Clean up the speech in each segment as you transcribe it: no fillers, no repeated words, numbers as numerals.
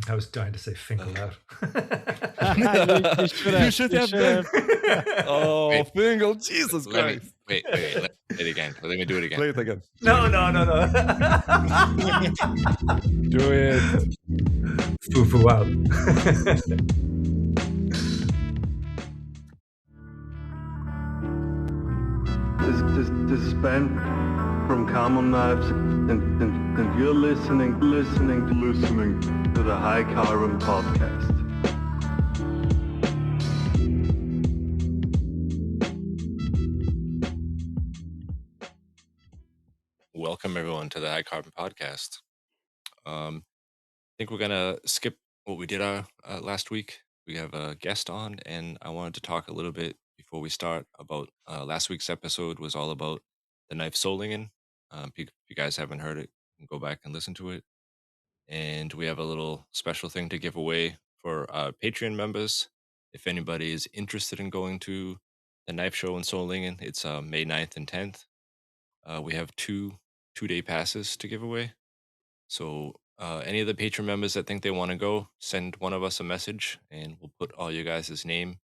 I was dying to say Fingal out. You should have. Oh, Wait. Fingal, Jesus Let me Christ. wait. Let me play it again. Let me do it again. Play it again. No. Do it. Foo out. This is Ben from Common Knives, and you're listening to the High Carbon Podcast. Welcome everyone to the High Carbon Podcast. I think we're gonna skip what we did last week. We have a guest on, and I wanted to talk a little bit before we start about last week's episode was all about the knife Solingen. If you guys haven't heard it, you can go back and listen to it. And we have a little special thing to give away for Patreon members. If anybody is interested in going to the knife show in Solingen, it's May 9th and 10th. We have two-day passes to give away. So any of the patron members that think they want to go, send one of us a message, and we'll put all you guys' name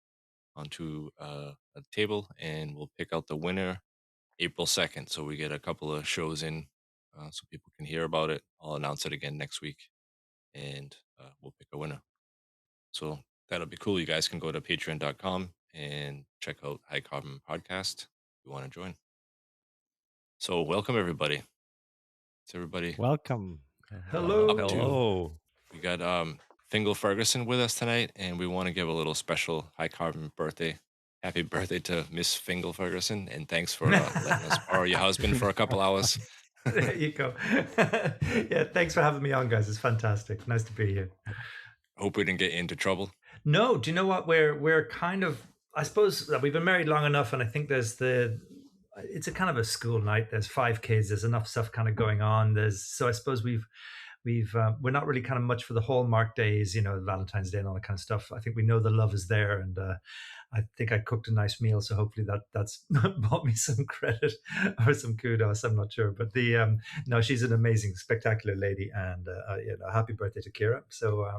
onto a table, and we'll pick out the winner April 2nd. So we get a couple of shows in so people can hear about it. I'll announce it again next week, and we'll pick a winner. So that'll be cool. You guys can go to patreon.com and check out High Carbon Podcast if you want to join. So welcome everybody. It's everybody. Welcome. Hello. We got Fingal Ferguson with us tonight, and we want to give a little special High Carbon birthday. Happy birthday to Miss Fingal Ferguson, and thanks for letting us borrow your husband for a couple hours. There you go. Yeah, thanks for having me on, guys. It's fantastic. Nice to be here. Hope we didn't get into trouble. No, do you know what? We're kind of, I suppose that we've been married long enough, and I think it's a kind of a school night. There's 5 kids. There's enough stuff kind of going on. So I suppose we're not really kind of much for the Hallmark days, Valentine's Day and all that kind of stuff. I think we know the love is there, and I think I cooked a nice meal, so hopefully that's bought me some credit or some kudos. I'm not sure, but no, she's an amazing, spectacular lady, and happy birthday to Kira. So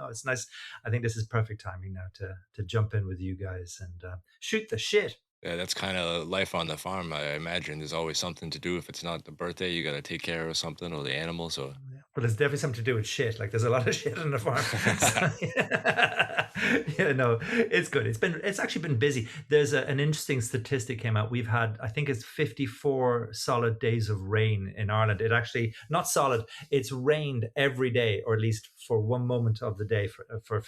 it's nice. I think this is perfect timing now to jump in with you guys and shoot the shit. Yeah, that's kind of life on the farm. I imagine there's always something to do. If it's not the birthday, you got to take care of something or the animals. Or but there's definitely something to do with shit. Like there's a lot of shit on the farm. No, it's good. It's actually been busy. There's an interesting statistic came out. We've had, I think it's 54 solid days of rain in Ireland. It actually not solid. It's rained every day, or at least for one moment of the day for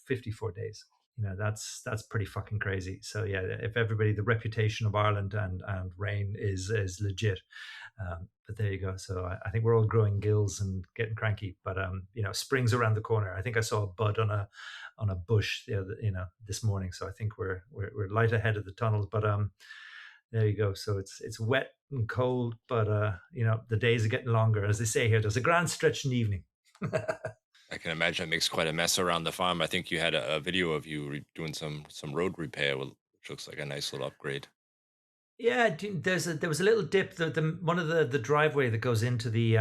54 days. That's pretty fucking crazy. So yeah, if everybody, the reputation of Ireland and rain is legit. But there you go. So I think we're all growing gills and getting cranky. But spring's around the corner. I think I saw a bud on a bush this morning. So I think we're light ahead of the tunnels. But there you go. So it's wet and cold, but the days are getting longer. As they say here, there's a grand stretch in the evening. I can imagine it makes quite a mess around the farm. I think you had a video of you doing some road repair, which looks like a nice little upgrade. Yeah, there was a little dip. One of the driveway that goes into the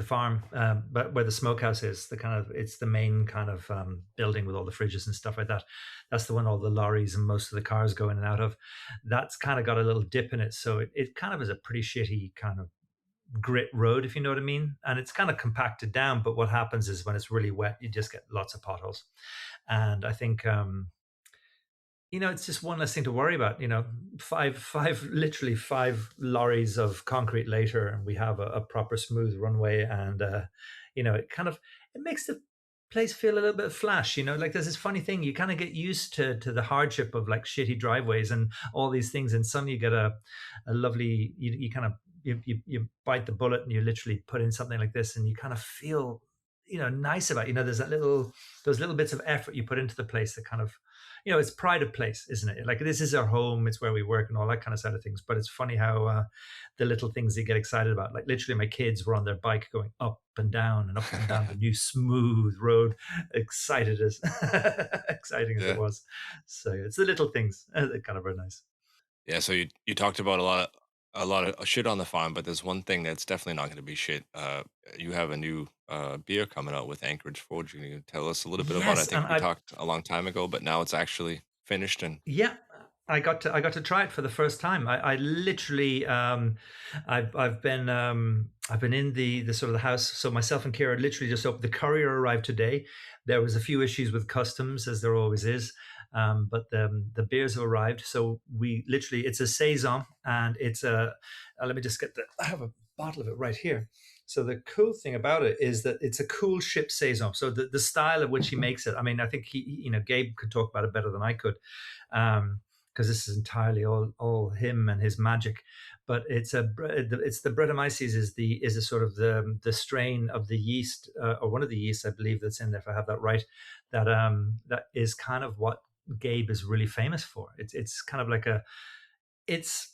farm, but where the smokehouse is, it's the main kind of building with all the fridges and stuff like that. That's the one all the lorries and most of the cars go in and out of. That's kind of got a little dip in it, so it kind of is a pretty shitty kind of grit road, if you know what I mean. And it's kind of compacted down, but what happens is when it's really wet, you just get lots of potholes. And I think it's just one less thing to worry about. Literally five lorries of concrete later, and we have a proper smooth runway, and it makes the place feel a little bit flash. Like there's this funny thing, you kind of get used to the hardship of like shitty driveways and all these things, and suddenly you get a lovely, you kind of you bite the bullet and you literally put in something like this, and you kind of feel nice about it. There's those little bits of effort you put into the place that kind of it's pride of place, isn't it? Like this is our home, it's where we work and all that kind of side of things. But it's funny how the little things they get excited about, like literally my kids were on their bike going up and down the new smooth road, exciting as it was. So it's the little things that kind of are nice. Yeah, so you talked about a lot a lot of shit on the farm, but there's one thing that's definitely not going to be shit. You have a new beer coming out with Anchorage Forge. Can you tell us a little bit about it? I Yes, think and we talked a long time ago, but now it's actually finished. And yeah, I got to try it for the first time. I literally I've been in the sort of the house. So myself and Kira literally just opened. The courier arrived today. There was a few issues with customs, as there always is. But the beers have arrived. So we literally, it's a saison, and it's a. Let me just get the. I have a bottle of it right here. So the cool thing about it is that it's a cool ship saison. So the style of which he makes it. I mean, I think Gabe could talk about it better than I could, because this is entirely all him and his magic. But it's the Brettanomyces is a sort of the strain of the yeast, or one of the yeasts I believe that's in there, if I have that right. That is kind of what Gabe is really famous for. It's kind of like it's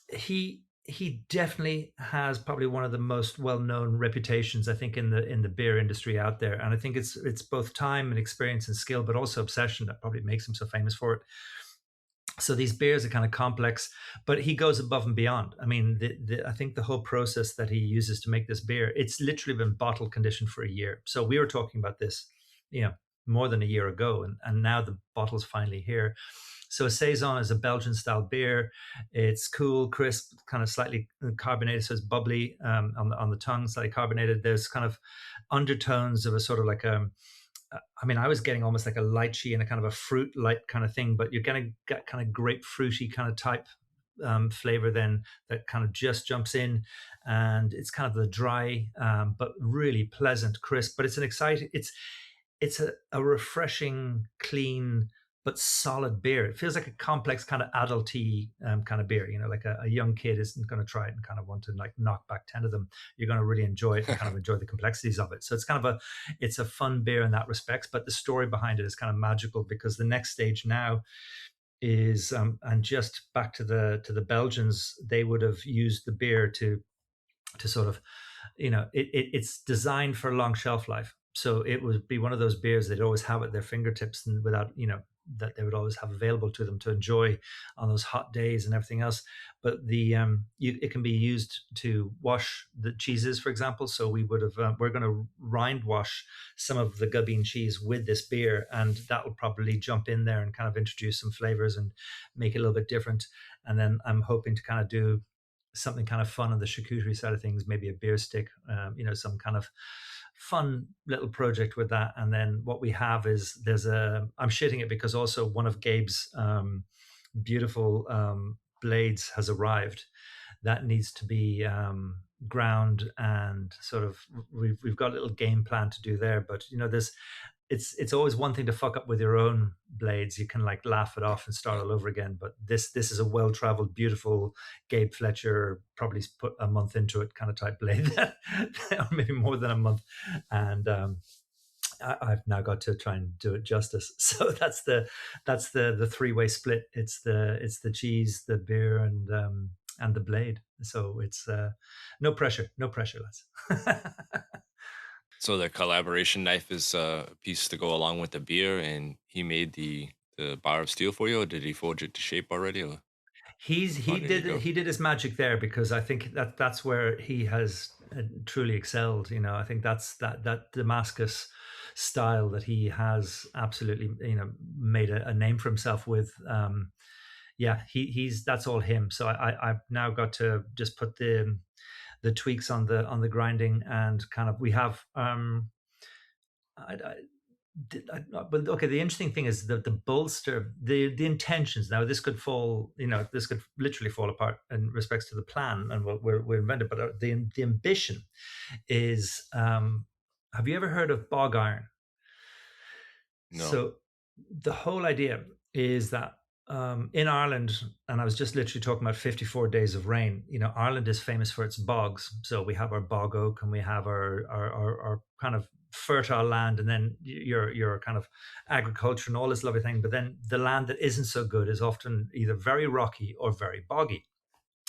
he definitely has probably one of the most well-known reputations, I think, in the beer industry out there. And I think it's both time and experience and skill, but also obsession that probably makes him so famous for it. So these beers are kind of complex, but he goes above and beyond. I mean, I think the whole process that he uses to make this beer, it's literally been bottle conditioned for a year. So we were talking about this, more than a year ago, and now the bottle's finally here. So a saison is a Belgian style beer. It's cool, crisp, kind of slightly carbonated, so it's bubbly on the tongue, slightly carbonated. There's kind of undertones of a sort of like I was getting almost like a lychee and a kind of a fruit light kind of thing, but you're going to get kind of grapefruity kind of type flavor then that kind of just jumps in, and it's kind of the dry but really pleasant, crisp. But it's an exciting, it's a refreshing, clean but solid beer. It feels like a complex kind of adulty kind of beer. Like a young kid isn't going to try it and kind of want to like knock back 10 of them. You're going to really enjoy it and kind of enjoy the complexities of it. So it's kind of it's a fun beer in that respect, but the story behind it is kind of magical, because the next stage now is, and just back to the Belgians, they would have used the beer to sort of, it's designed for long shelf life. So it would be one of those beers they'd always have at their fingertips, and without, that they would always have available to them to enjoy on those hot days and everything else. But it can be used to wash the cheeses, for example. So we would have, we're going to rind wash some of the Gubbeen cheese with this beer, and that will probably jump in there and kind of introduce some flavors and make it a little bit different. And then I'm hoping to kind of do something kind of fun on the charcuterie side of things, maybe a beer stick, some kind of fun little project with that. And then what we have is I'm shitting it because also one of Gabe's beautiful blades has arrived that needs to be ground, and sort of we've got a little game plan to do there. But it's always one thing to fuck up with your own blades. You can like laugh it off and start all over again. But this is a well-traveled, beautiful Gabe Fletcher, probably put a month into it kind of type blade, or maybe more than a month. And I've now got to try and do it justice. So that's the three-way split. It's the cheese, the beer, and the blade. So it's no pressure, lads. So the collaboration knife is a piece to go along with the beer, and he made the bar of steel for you, or did he forge it to shape already? Or he did his magic there, because I think that's where he has truly excelled. I think that's that Damascus style that he has absolutely made a name for himself with. He's that's all him. So I've now got to just put the tweaks on the grinding, and kind of we have but okay, the interesting thing is that the bolster, the intentions. Now this could fall, this could literally fall apart in respects to the plan and what we're invented, but the ambition is, have you ever heard of bog iron? No. So the whole idea is that in Ireland, and I was just literally talking about 54 days of rain. Ireland is famous for its bogs. So we have our bog oak, and we have our kind of fertile land, and then your kind of agriculture and all this lovely thing. But then the land that isn't so good is often either very rocky or very boggy.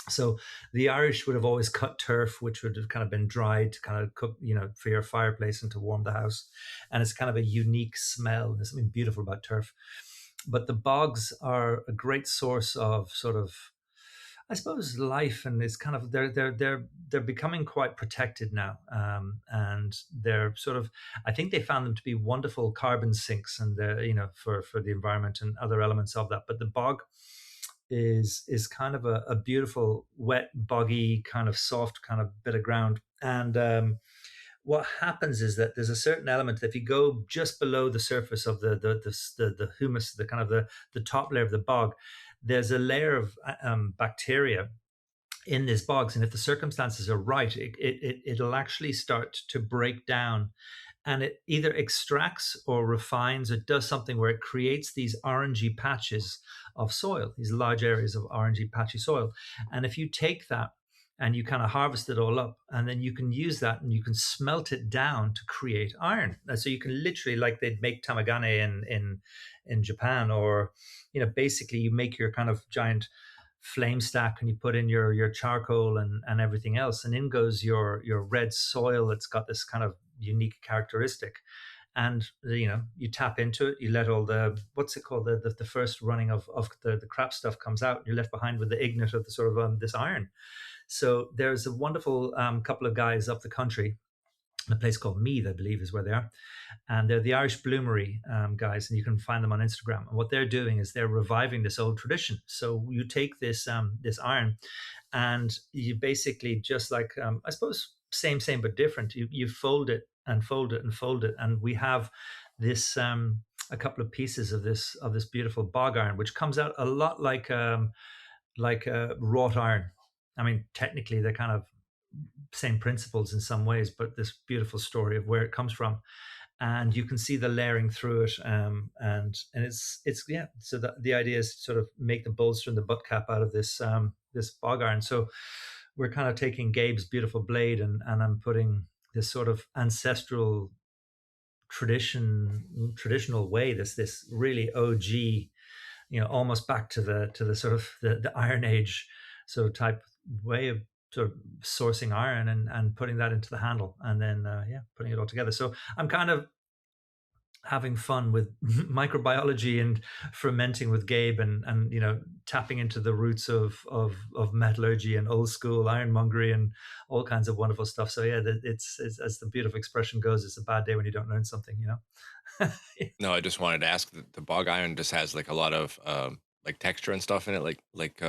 So the Irish would have always cut turf, which would have kind of been dried to kind of cook, for your fireplace and to warm the house. And it's kind of a unique smell. There's something beautiful about turf. But the bogs are a great source of sort of, I suppose life, and it's kind of they're becoming quite protected now, and they're sort of. I think they found them to be wonderful carbon sinks, and they're for the environment and other elements of that. But the bog is kind of a beautiful, wet, boggy, kind of soft, kind of bit of ground, and what happens is that there's a certain element that if you go just below the surface of the humus, the kind of the top layer of the bog, there's a layer of bacteria in these bogs, and if the circumstances are right, it'll actually start to break down, and it either extracts or refines or does something where it creates these orangey patches of soil, these large areas of orangey patchy soil. And if you take that and you kind of harvest it all up, and then you can use that and you can smelt it down to create iron. And so you can literally, like they'd make tamagane in Japan, or basically you make your kind of giant flame stack and you put in your charcoal and everything else, and in goes your red soil that's got this kind of unique characteristic. And you tap into it, you let all the, what's it called, the first running of the crap stuff comes out, and you're left behind with the ignite of the sort of this iron. So there's a wonderful couple of guys up the country, a place called Meath, I believe is where they are, and they're the Irish Bloomery guys, and you can find them on Instagram. And what they're doing is they're reviving this old tradition. So you take this iron, and you basically, just like I suppose same but different, you fold it and fold it and fold it, and we have this a couple of pieces of this beautiful bog iron, which comes out a lot like wrought iron. I mean, technically they're kind of same principles in some ways, but this beautiful story of where it comes from, and you can see the layering through it, and it's yeah. So the idea is to sort of make the bolster and the butt cap out of this this bog iron. So we're kind of taking Gabe's beautiful blade, and I'm putting this sort of ancestral traditional way, this really OG, almost back to the sort of the Iron Age sort of type way of sort of sourcing iron and putting that into the handle, and then putting it all together. So I'm kind of having fun with microbiology and fermenting with Gabe, and tapping into the roots of metallurgy and old school ironmongery and all kinds of wonderful stuff. So yeah, it's as the beautiful expression goes, it's a bad day when you don't learn something. No, I just wanted to ask, the bog iron just has like a lot of like texture and stuff in it, like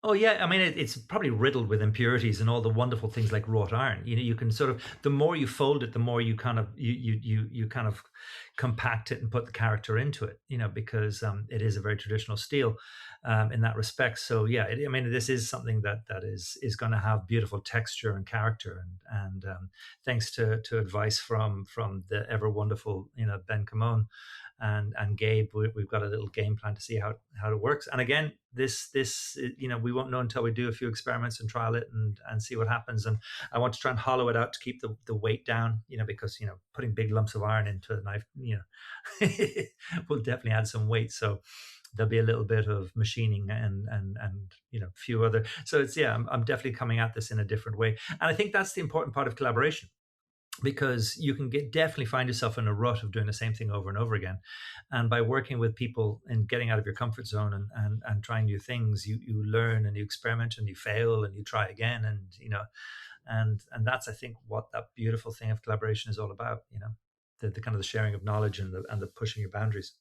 Oh yeah, I mean it's probably riddled with impurities and all the wonderful things like wrought iron. You can sort of, the more you fold it, the more you kind of you kind of compact it and put the character into it. Because it is a very traditional steel in that respect. So yeah, I mean this is something that is going to have beautiful texture and character, and thanks to advice from the ever wonderful Ben Camone and Gabe, we've got a little game plan to see how it works. And again, this we won't know until we do a few experiments and trial it and see what happens. And I want to try and hollow it out to keep the weight down, because putting big lumps of iron into a knife, will definitely add some weight. So there'll be a little bit of machining and a few other. So it's I'm definitely coming at this in a different way, and I think that's the important part of collaboration, because you can definitely find yourself in a rut of doing the same thing over and over again. And by working with people and getting out of your comfort zone and trying new things, you learn and you experiment and you fail and you try again. And that's, I think, what that beautiful thing of collaboration is all about, the kind of the sharing of knowledge and the pushing your boundaries.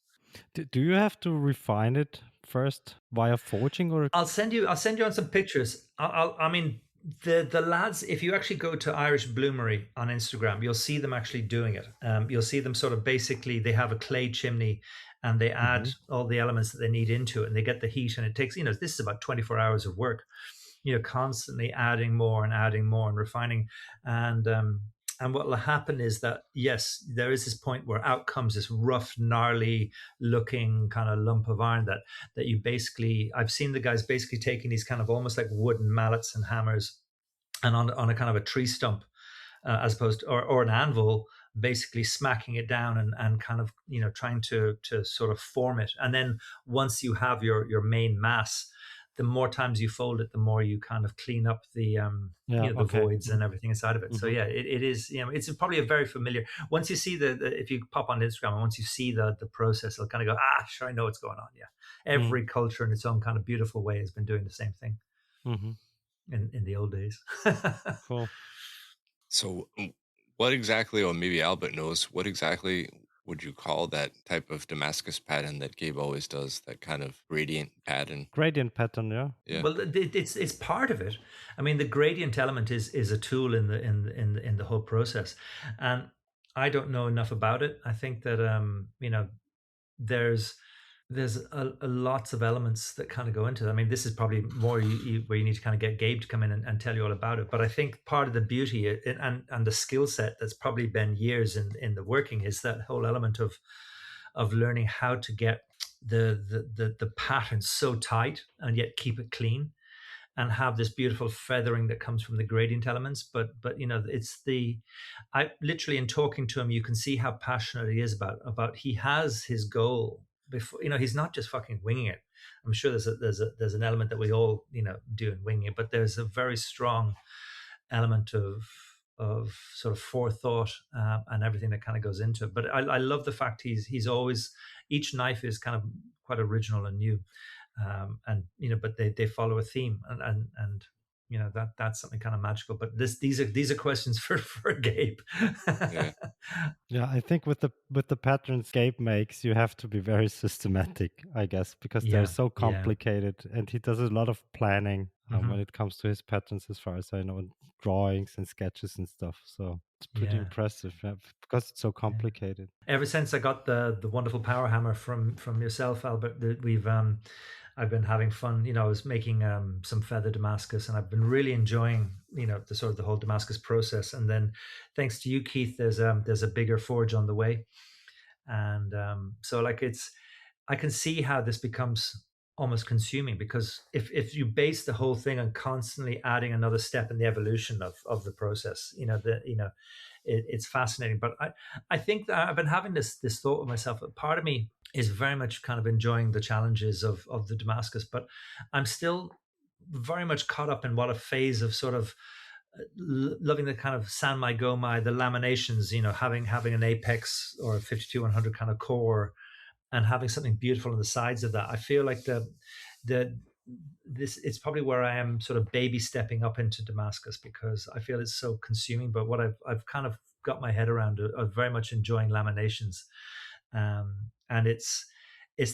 Do you have to refine it first via forging, or? I'll send you on some pictures. I mean, the lads, if you actually go to Irish Bloomery on Instagram, you'll see them actually doing it. You'll see them sort of, basically they have a clay chimney and they add all the elements that they need into it, and they get the heat, and it takes, this is about 24 hours of work, constantly adding more and refining. And what will happen is that, yes, there is this point where out comes this rough, gnarly looking kind of lump of iron that you basically, I've seen the guys basically taking these kind of almost like wooden mallets and hammers, and on a kind of a tree stump, as opposed to, or an anvil, basically smacking it down and kind of, trying to sort of form it. And then once you have your main mass, the more times you fold it, the more you kind of clean up the voids and everything inside of it. So yeah, it is, it's probably a very familiar, once you see if you pop on Instagram and once you see the process, it'll kind of go, sure, I know what's going on. Yeah. Every culture in its own kind of beautiful way has been doing the same thing. Mm-hmm. in the old days. Cool. So, what exactly, or maybe Albert knows, what exactly would you call that type of Damascus pattern that Gabe always does? That kind of gradient pattern. Gradient pattern, yeah. Yeah. Well, it's part of it. I mean, the gradient element is a tool in the whole process, and I don't know enough about it. I think that there's a lots of elements that kind of go into it. I mean, this is probably more where you need to kind of get Gabe to come in and tell you all about it. But I think part of the beauty and the skill set that's probably been years in the working is that whole element of learning how to get the pattern so tight and yet keep it clean and have this beautiful feathering that comes from the gradient elements. But it's I literally, in talking to him, you can see how passionate he is about he has his goal before. He's not just fucking winging it. I'm sure there's an element that we all do in winging it, but there's a very strong element of sort of forethought and everything that kind of goes into it. But I love the fact he's always, each knife is kind of quite original and new, and but they follow a theme, and that's something kind of magical. But these are questions for Gabe. Yeah. Yeah, I think with the patterns Gabe makes, you have to be very systematic, I guess, because Yeah, they're so yeah. complicated, and he does a lot of planning Mhm. when it comes to his patterns, as far as I know, and drawings and sketches and stuff. So it's pretty Yeah. impressive because it's so complicated. Ever since I got the wonderful power hammer from yourself, Albert, that I've been having fun. I was making some feather Damascus, and I've been really enjoying the sort of the whole Damascus process. And then thanks to you, Keith, there's a bigger forge on the way, and so like I can see how this becomes almost consuming, because if you base the whole thing on constantly adding another step in the evolution of the process, it's fascinating. But I think that I've been having this thought with myself. Part of me is very much kind of enjoying the challenges of the Damascus, but I'm still very much caught up in what a phase of sort of loving the kind of Sanmai Gomai, the laminations, having an apex or a 52-100 kind of core, and having something beautiful on the sides of that. I feel like this it's probably where I am sort of baby stepping up into Damascus, because I feel it's so consuming. But what I've kind of got my head around are very much enjoying laminations, and it's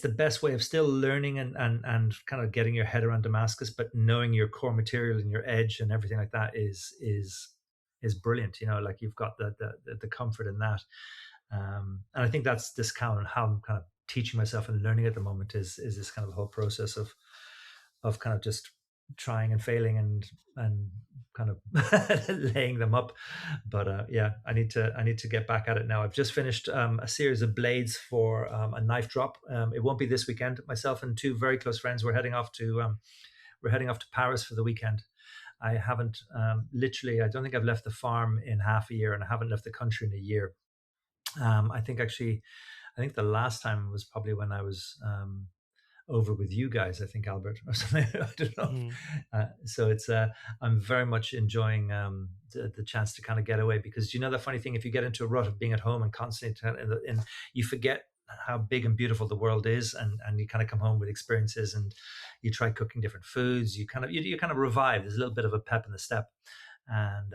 the best way of still learning and kind of getting your head around Damascus, but knowing your core material and your edge and everything like that is brilliant. Like you've got the comfort in that, and I think that's this kind of how I'm kind of teaching myself and learning at the moment is this kind of whole process of kind of just trying and failing and kind of laying them up. But yeah, I need to get back at it now. I've just finished a series of blades for a knife drop. It won't be this weekend. Myself and two very close friends, we're heading off to Paris for the weekend. I haven't literally, I don't think I've left the farm in half a year, and I haven't left the country in a year. I think the last time was probably when I was over with you guys, I think, Albert, or something. I don't know. So it's I'm very much enjoying the chance to kind of get away, because the funny thing, if you get into a rut of being at home and constantly and you forget how big and beautiful the world is, and you kind of come home with experiences, and you try cooking different foods, you kind of revive. There's a little bit of a pep in the step, and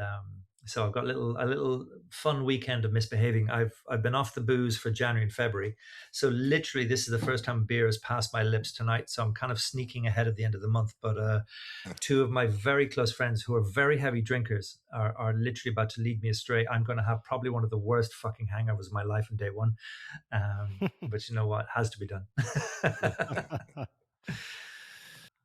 so I've got a little fun weekend of misbehaving. I've been off the booze for January and February, so literally this is the first time beer has passed my lips tonight. So I'm kind of sneaking ahead of the end of the month. But two of my very close friends who are very heavy drinkers are literally about to lead me astray. I'm going to have probably one of the worst fucking hangovers of my life on day one. But you know what? It has to be done.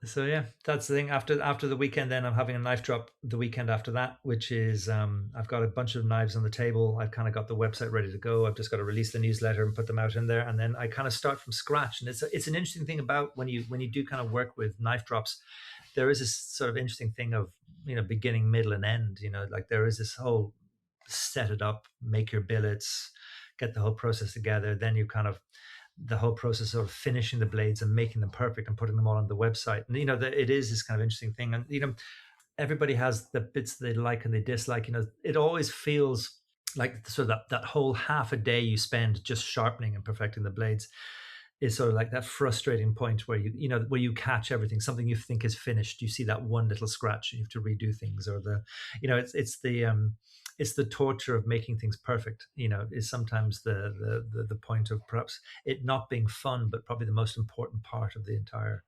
So yeah, that's the thing. After the weekend, then I'm having a knife drop the weekend after that, which is I've got a bunch of knives on the table. I've kind of got the website ready to go. I've just got to release the newsletter and put them out in there, and then I kind of start from scratch. And it's an interesting thing about when you do kind of work with knife drops, there is this sort of interesting thing of beginning, middle, and end. Like there is this whole set it up, make your billets, get the whole process together. Then you kind of the whole process of finishing the blades and making them perfect and putting them all on the website. And it is this kind of interesting thing. And everybody has the bits they like and they dislike. It always feels like sort of that whole half a day you spend just sharpening and perfecting the blades is sort of like that frustrating point where where you catch everything, something you think is finished, you see that one little scratch and you have to redo things, or it's the torture of making things perfect, is sometimes the point of perhaps it not being fun, but probably the most important part of the entire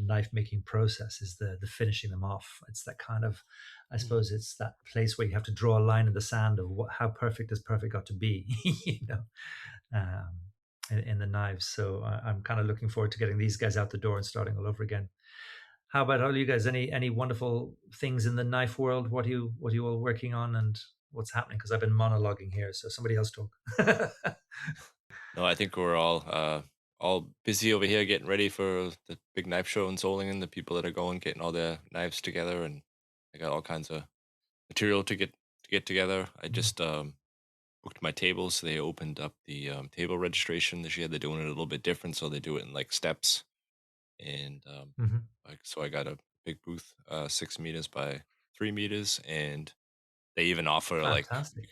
knife making process is the finishing them off. It's that kind of, I suppose it's that place where you have to draw a line in the sand of how perfect has perfect got to be, in the knives. So I'm kind of looking forward to getting these guys out the door and starting all over again. How about all you guys? Any wonderful things in the knife world? What are you all working on, and what's happening? Because I've been monologuing here, so somebody else talk. No, I think we're all busy over here getting ready for the big knife show in Solingen. The people that are going, getting all their knives together, and I got all kinds of material to get together. I just booked my tables. They opened up the table registration this year. They're doing it a little bit different, so they do it in like steps. And so I got a big booth, 6 meters by 3 meters, and they even offer like Fantastic.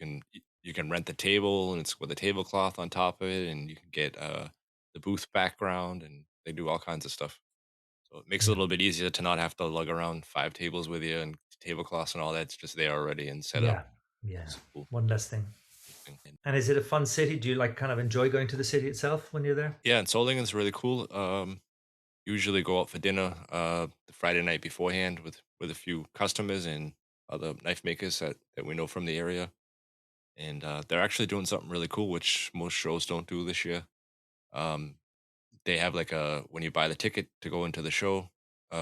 you can rent the table, and it's with a tablecloth on top of it, and you can get the booth background, and they do all kinds of stuff. So it makes it a Yeah. little bit easier to not have to lug around 5 tables with you and tablecloths and all that. It's just there already and set up. Yeah. It's cool. One less thing. And is it a fun city? Do you like kind of enjoy going to the city itself when you're there? Yeah, and Solingen's really cool. Usually go out for dinner the Friday night beforehand with a few customers and other knife makers that we know from the area. And they're actually doing something really cool, which most shows don't do this year. They have like when you buy the ticket to go into the show,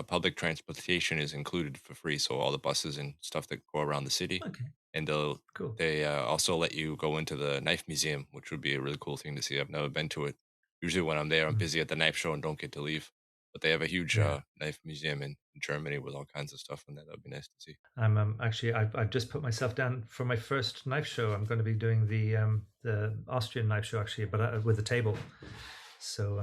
public transportation is included for free. So all the buses and stuff that go around the city, Okay, and cool. they also let you go into the knife museum, which would be a really cool thing to see. I've never been to it. Usually when I'm there, I'm busy at the knife show and don't get to leave. But they have a huge Yeah. knife museum in Germany with all kinds of stuff, and that would be nice to see. I'm actually I've just put myself down for my first knife show. I'm going to be doing the Austrian knife show actually, but with a table. So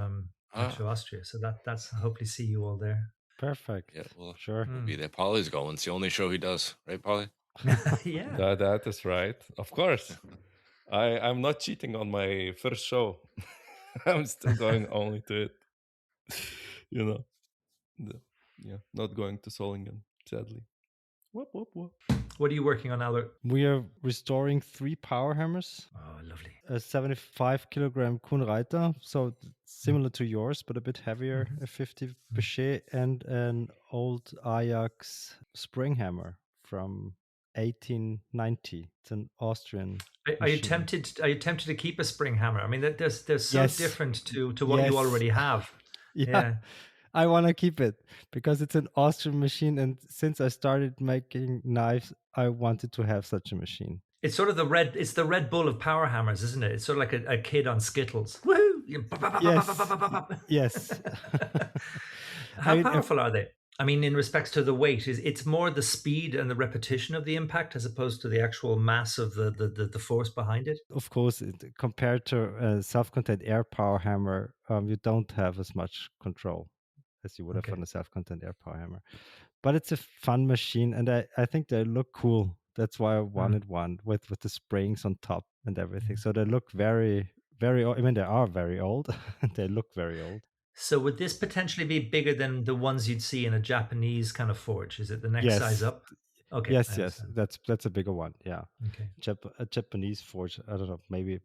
Knife Show Austria. So that's hopefully see you all there. Perfect. Yeah, well, Sure. we'll be there. Polly's going. It's the only show he does, right, Polly? Yeah. That is right. Of course. I'm not cheating on my first show. I'm still going only to it. You know. Not going to Solingen, sadly. Whoop, whoop, whoop. What are you working on, Albert? We are restoring 3 power hammers. Oh, lovely. A 75 kilogram Kuhnreiter, so similar to yours, but a bit heavier, a 50 Bechet, and an old Ajax spring hammer from 1890. It's an Austrian. Are you machine. tempted? Are you tempted to keep a spring hammer? I mean, they're so Yes. different to what you Yes. already have. Yeah. I want to keep it because it's an Austrian machine, and since I started making knives, I wanted to have such a machine. It's sort of it's the Red Bull of power hammers, isn't it? It's sort of like a kid on Skittles. Woohoo! Yes. How powerful are they? I mean, in respects to the weight, it's more the speed and the repetition of the impact as opposed to the actual mass of the force behind it. Of course, compared to a self-contained air power hammer, you don't have as much control as you would have on a self-contained air power hammer. But it's a fun machine, and I think they look cool. That's why I wanted one with the springs on top and everything. So they look very, very old. I mean, they are very old. They look very old. So would this potentially be bigger than the ones you'd see in a Japanese kind of forge? Is it the next size up? Okay. Yes. That's a bigger one. Yeah. Okay. A Japanese forge. I don't know. Maybe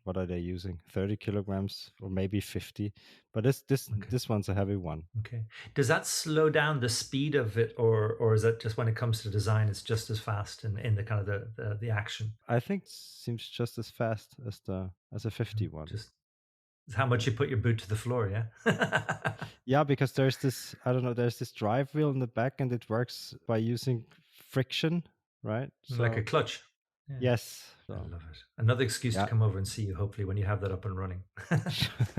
what are they using? 30 kilograms or maybe 50. But this one's a heavy one. Okay. Does that slow down the speed of it, or is that just when it comes to design, it's just as fast in the kind of the action? I think it seems just as fast as a 50 one. Just how much you put your boot to the floor, yeah? Yeah, because there's this drive wheel in the back, and it works by using friction, right? So, like a clutch. Yeah. Yes. I love it. Another excuse to come over and see you, hopefully, when you have that up and running.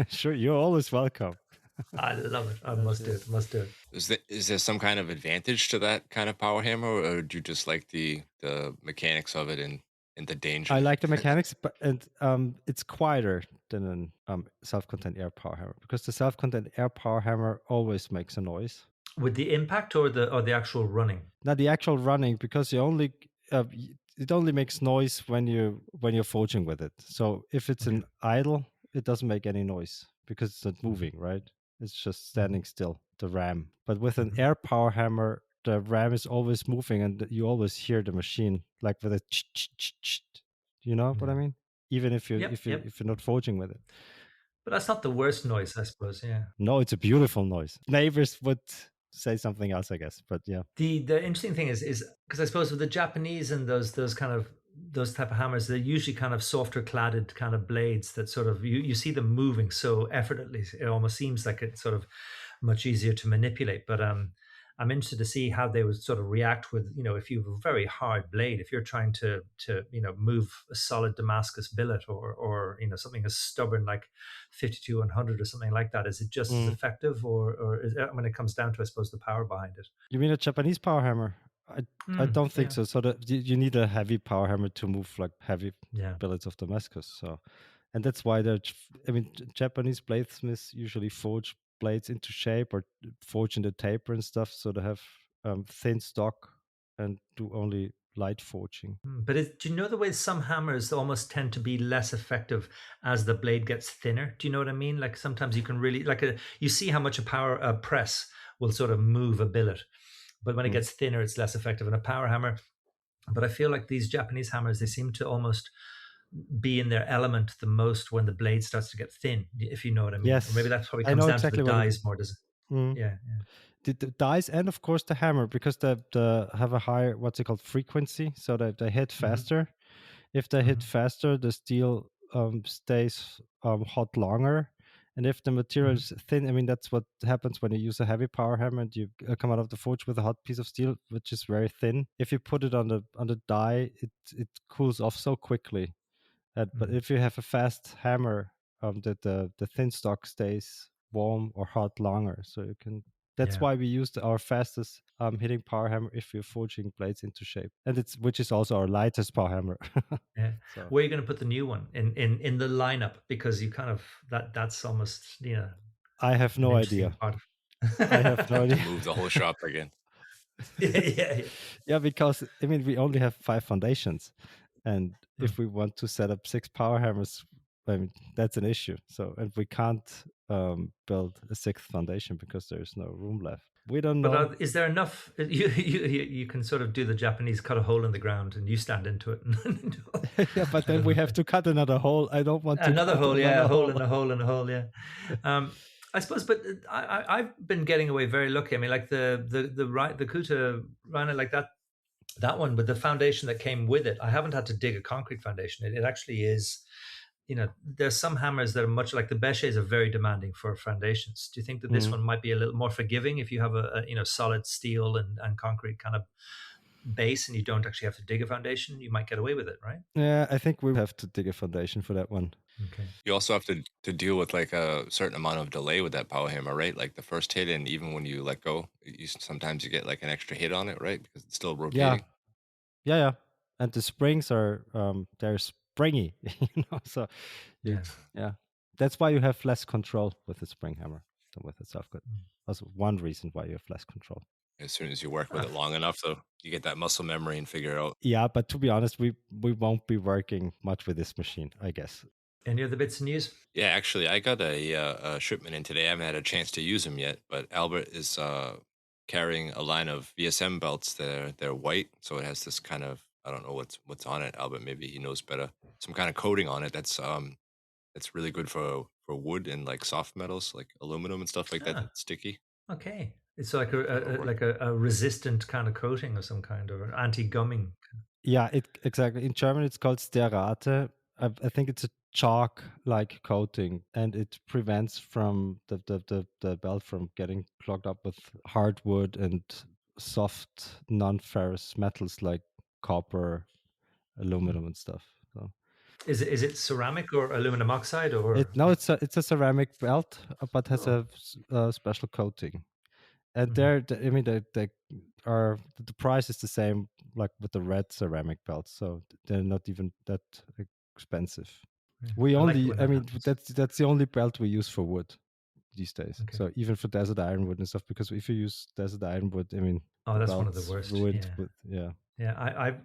Sure, you're always welcome. I love it. I must do it. Is there some kind of advantage to that kind of power hammer, or do you just like the mechanics of it and the danger? I like the mechanics, but it's quieter than a self-contained air power hammer, because the self-contained air power hammer always makes a noise. With the impact or the actual running? Now the actual running, because it only makes noise when you're forging with it. So if it's an idle it doesn't make any noise because it's not moving, right? It's just standing still, the ram. But with an air power hammer, the ram is always moving and you always hear the machine like with a you know what I mean? Even if you're not forging with it. But that's not the worst noise, I suppose. Yeah. No, it's a beautiful noise. Neighbors would say something else, I guess. But yeah. The interesting thing is because I suppose with the Japanese and those type of hammers, they're usually kind of softer cladded kind of blades that sort of you see them moving so effortlessly. It almost seems like it's sort of much easier to manipulate. But I'm interested to see how they would sort of react with, if you have a very hard blade, if you're trying to move a solid Damascus billet or something as stubborn like 52-100 or something like that. Is it just as effective, or is it, when it comes down to, I suppose, the power behind it? You mean a Japanese power hammer? I don't think so. So you need a heavy power hammer to move like heavy billets of Damascus. So, and that's why Japanese bladesmiths usually forge blades into shape or forge in the taper and stuff. So they have thin stock and do only light forging. But do you know the way some hammers almost tend to be less effective as the blade gets thinner? Do you know what I mean? Like sometimes you can really you see how much a press will sort of move a billet, but when it gets thinner, it's less effective in a power hammer. But I feel like these Japanese hammers, they seem to almost be in their element the most when the blade starts to get thin, if you know what I mean. Yes. Or maybe that probably comes down to the dies more, does it? Yeah. The dies and of course the hammer, because they have a higher, what's it called, frequency, so that they hit faster. If they hit faster, the steel stays hot longer. And if the material is thin, that's what happens when you use a heavy power hammer and you come out of the forge with a hot piece of steel, which is very thin. If you put it on the die, it cools off so quickly. But if you have a fast hammer, the thin stock stays warm or hot longer. So you can. That's why we used our fastest hitting power hammer if we're forging blades into shape, and which is also our lightest power hammer. So. Where are you going to put the new one in the lineup? Because you kind of that's almost I have no idea. I have no idea. Move the whole shop again. Yeah, because we only have 5 foundations, and if we want to set up 6 power hammers, that's an issue. So, and we can't build a 6th foundation because there's no room left. We don't know. But is there enough? You can sort of do the Japanese, cut a hole in the ground and you stand into it. Yeah, but then we have to cut another hole. I don't want to another hole. Yeah, a hole and a hole and a hole. Yeah. I suppose, but I've been getting away very lucky. Like the Kuta Rhino, like that one, but the foundation that came with it, I haven't had to dig a concrete foundation. It actually is. There's some hammers that are much like the Béchets are very demanding for foundations. Do you think that this one might be a little more forgiving if you have a solid steel and concrete kind of base and you don't actually have to dig a foundation? You might get away with it, right? Yeah, I think we have to dig a foundation for that one. Okay. You also have to deal with like a certain amount of delay with that power hammer, right? Like the first hit, and even when you let go, sometimes you get like an extra hit on it, right? Because it's still rotating. Yeah. And the springs are they're springy, So yeah, that's why you have less control with a spring hammer than with a soft cut. That's one reason why you have less control. As soon as you work with it long enough, though, you get that muscle memory and figure out. Yeah, but to be honest, we won't be working much with this machine, I guess. Any other bits of news? Yeah, actually, I got a shipment in today. I haven't had a chance to use them yet, but Albert is carrying a line of VSM belts. They're white, so it has this kind of, I don't know what's on it. Albert, maybe he knows better. Some kind of coating on it that's really good for wood and like soft metals, like aluminum and stuff like that. That's sticky. Okay, it's like a resistant kind of coating of some kind, or anti-gumming. Yeah, exactly. In German, it's called Sterate. I think it's a chalk-like coating, and it prevents from the belt from getting clogged up with hardwood and soft non-ferrous metals like copper, aluminum, and stuff. So. Is it ceramic or aluminum oxide or? No, it's a ceramic belt, but has a special coating. And they are, the price is the same like with the red ceramic belts, so they're not even that expensive. We only, that's the only belt we use for wood these days. Okay. So even for desert ironwood and stuff, because if you use desert ironwood, that's one of the worst. Yeah.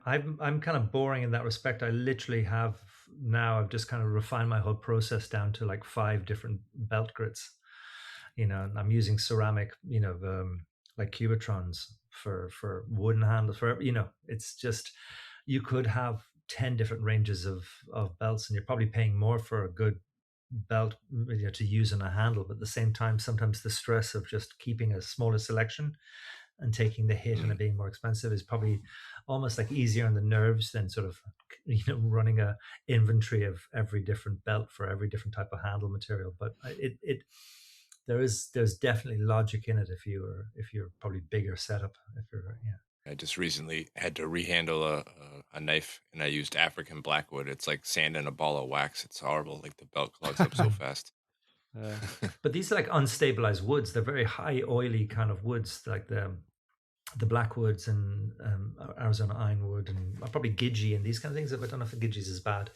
I'm kind of boring in that respect. I literally have now I've just kind of refined my whole process down to like 5 different belt grits. And I'm using ceramic, like cubitrons for wooden handles. It's just, you could have 10 different ranges of belts, and you're probably paying more for a good belt to use on a handle, but at the same time, sometimes the stress of just keeping a smaller selection and taking the hit and it being more expensive is probably almost like easier on the nerves than sort of running a inventory of every different belt for every different type of handle material. But there's definitely logic in it if you're probably bigger setup. I just recently had to rehandle a knife, and I used African blackwood. It's like sand in a ball of wax. It's horrible. Like the belt clogs up so fast. But these are like unstabilized woods. They're very high, oily kind of woods, like the blackwoods and Arizona ironwood and probably Gidgee and these kind of things. I don't know if the Gidgee's is bad,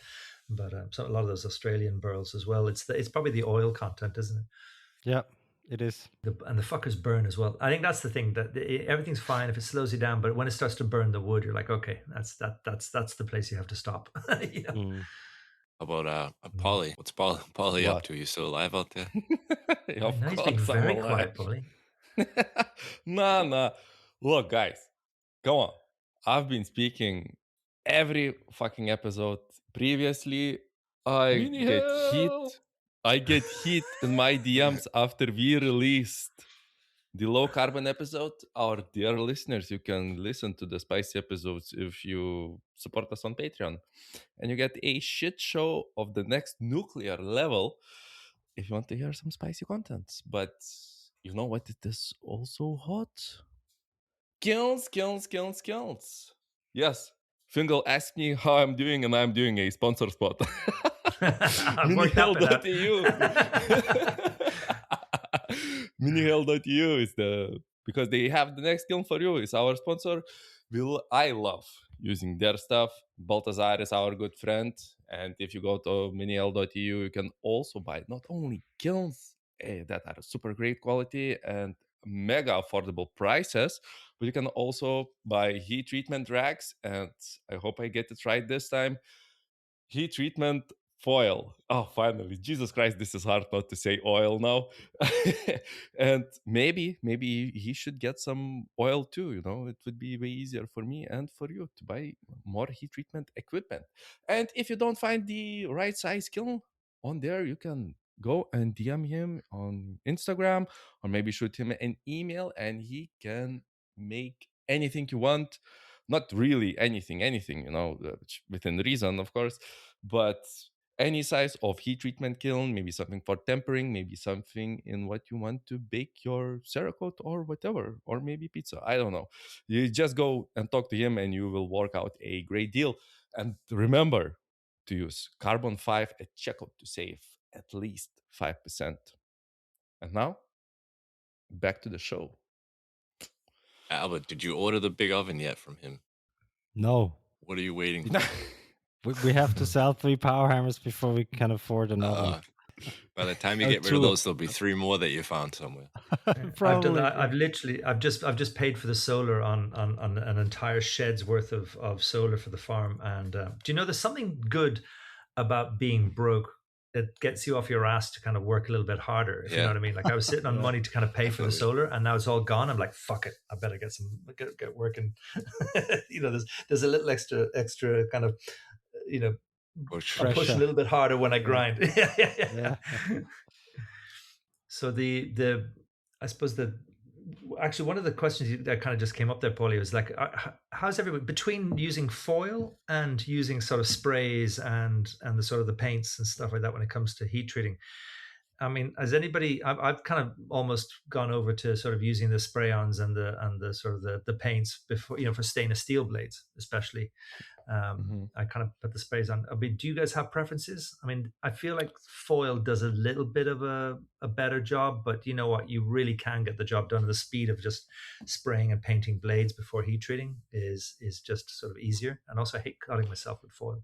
but so a lot of those Australian burls as well. It's probably the oil content, isn't it? Yeah, it is. And the fuckers burn as well. I think that's the thing, that everything's fine if it slows you down, but when it starts to burn the wood, you're like, okay, that's the place you have to stop. How about Paulie? What's Paulie up to? You still alive out there? Of course, he's been very quiet, Paulie. Nah. Look, guys, come on. I've been speaking every fucking episode. Previously, I get hit in my DMs after we released the low carbon episode. Our dear listeners, you can listen to the spicy episodes if you support us on Patreon, and you get a shit show of the next nuclear level if you want to hear some spicy content. But you know what? It is also hot. Kills. Yes. Fingal asked me how I'm doing, and I'm doing a sponsor spot. Minihell.eu. Minihell.eu is because they have the next kiln for you. Is our sponsor. I love using their stuff. Baltazar is our good friend. And if you go to minihell.eu, you can also buy not only kilns that are super great quality and mega affordable prices, but you can also buy heat treatment racks. And I hope I get it right this time. Heat treatment foil. Oh, finally. Jesus Christ, this is hard not to say oil now. And maybe he should get some oil too. It would be way easier for me and for you to buy more heat treatment equipment. And if you don't find the right size kiln on there, you can go and DM him on Instagram, or maybe shoot him an email, and he can make anything you want. Not really anything, within reason, of course, but any size of heat treatment kiln, maybe something for tempering, maybe something in what you want to bake your Cerakote or whatever, or maybe pizza. I don't know. You just go and talk to him and you will work out a great deal. And remember to use Carbon 5 at checkout to save at least 5%. And now, back to the show. Albert, did you order the big oven yet from him? No. What are you waiting for? We have to sell 3 power hammers before we can afford another. By the time you get rid of those, there'll be 3 more that you found somewhere. Probably. I've just paid for the solar on an entire shed's worth of solar for the farm. And do you know there's something good about being broke? It gets you off your ass to kind of work a little bit harder, if you know what I mean. Like I was sitting on money to kind of pay for the solar, and now it's all gone. I'm like, fuck it, I better get working. There's a little extra kind of, push a little bit harder when I grind. Yeah. So I suppose actually one of the questions that kind of just came up there, Paulie, was like, how's everyone between using foil and using sort of sprays and the sort of the paints and stuff like that when it comes to heat treating? I mean, has anybody? I've kind of almost gone over to sort of using the spray-ons and the sort of the paints before, for stainless steel blades, especially. I kind of put the sprays on. I mean, do you guys have preferences? I mean, I feel like foil does a little bit of a better job, but you know what? You really can get the job done. The speed of just spraying and painting blades before heat treating is just sort of easier. And also, I hate cutting myself with foil.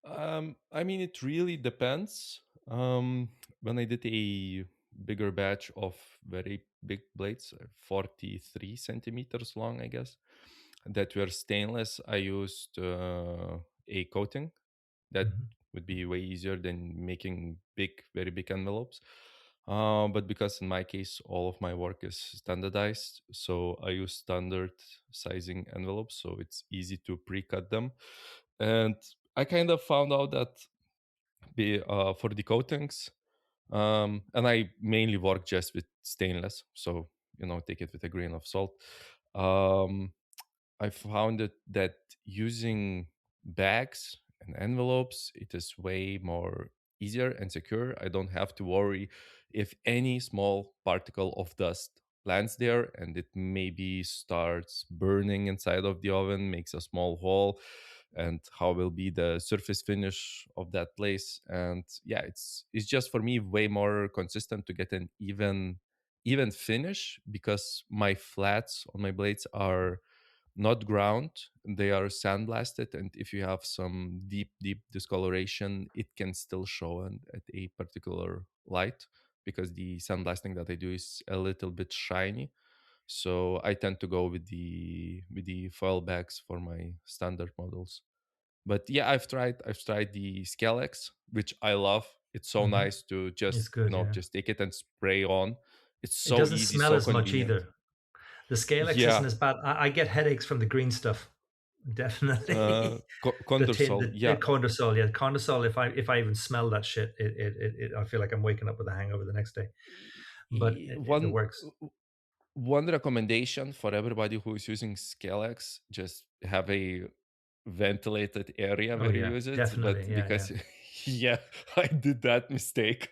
I mean, it really depends. When I did a bigger batch of very big blades, 43 centimeters long, I guess, that were stainless, I used a coating That would be way easier than making very big envelopes. But because in my case, all of my work is standardized, so I use standard sizing envelopes, so it's easy to pre-cut them. And I kind of found out that for the coatings, and I mainly work just with stainless, so take it with a grain of salt. I found that using bags and envelopes, it is way more easier and secure. I don't have to worry if any small particle of dust lands there and it maybe starts burning inside of the oven, makes a small hole, and how will be the surface finish of that place. And yeah, it's just for me way more consistent to get an even finish, because my flats on my blades are not ground, they are sandblasted, and if you have some deep discoloration, it can still show at a particular light, because the sandblasting that I do is a little bit shiny. So I tend to go with the foil bags for my standard models. But yeah, I've tried the Scalex, which I love. It's so nice to just It's good, just take it and spray on. It's It so doesn't easy, smell so as much convenient. either. The Scalex Yeah. isn't as bad. I get headaches from the green stuff. Definitely. Condor-Sol, yeah. Condor-Sol, yeah. Condor-Sol, if I even smell that shit, I feel like I'm waking up with a hangover the next day. But it works. One recommendation for everybody who is using Scalex: just have a ventilated area where you use it. Definitely, because I did that mistake.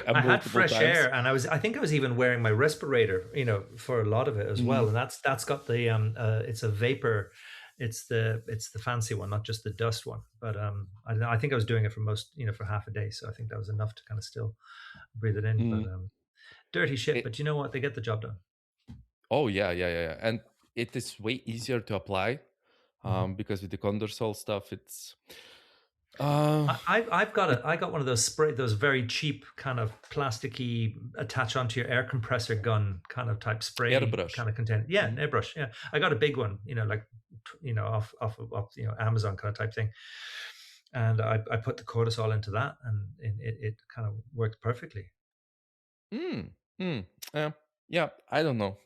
I had fresh air, and I think I was even wearing my respirator, for a lot of it as well. And that's got the it's a vapor. It's the fancy one, not just the dust one. But I think I was doing it for for half a day, so I think that was enough to kind of still breathe it in. But dirty shit, but you know what? They get the job done. Oh yeah, and it is way easier to apply, because with the Condor-Sol stuff, it's. I got one of those very cheap kind of plasticky attach onto your air compressor gun kind of type spray airbrush kind of container. Yeah, an airbrush. Yeah, I got a big one, off Amazon kind of type thing, and I put the cortisol into that, and it kind of worked perfectly. Yeah, I don't know.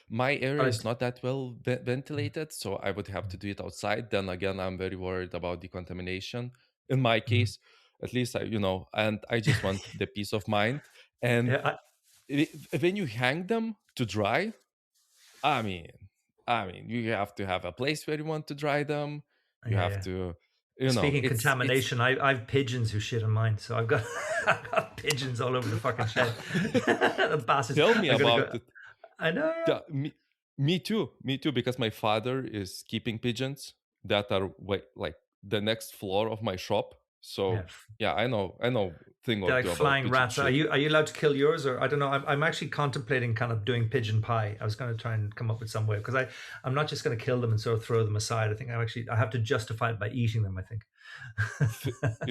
My area is not that well ventilated, so I would have to do it outside. Then again, I'm very worried about the contamination. In my case, at least and I just want the peace of mind. And when you hang them to dry, I mean, you have to have a place where you want to dry them. You have to. Speaking of contamination, I have pigeons who shit on mine, so I've got pigeons all over the fucking shed. The bastards. Tell me about it. I know. Yeah. Me too, because my father is keeping pigeons that are like the next floor of my shop. So yeah, I know thing or two about flying rats. Shit. Are you allowed to kill yours, or I don't know? I'm actually contemplating kind of doing pigeon pie. I was going to try and come up with some way, because I'm not just going to kill them and sort of throw them aside. I think I have to justify it by eating them, I think.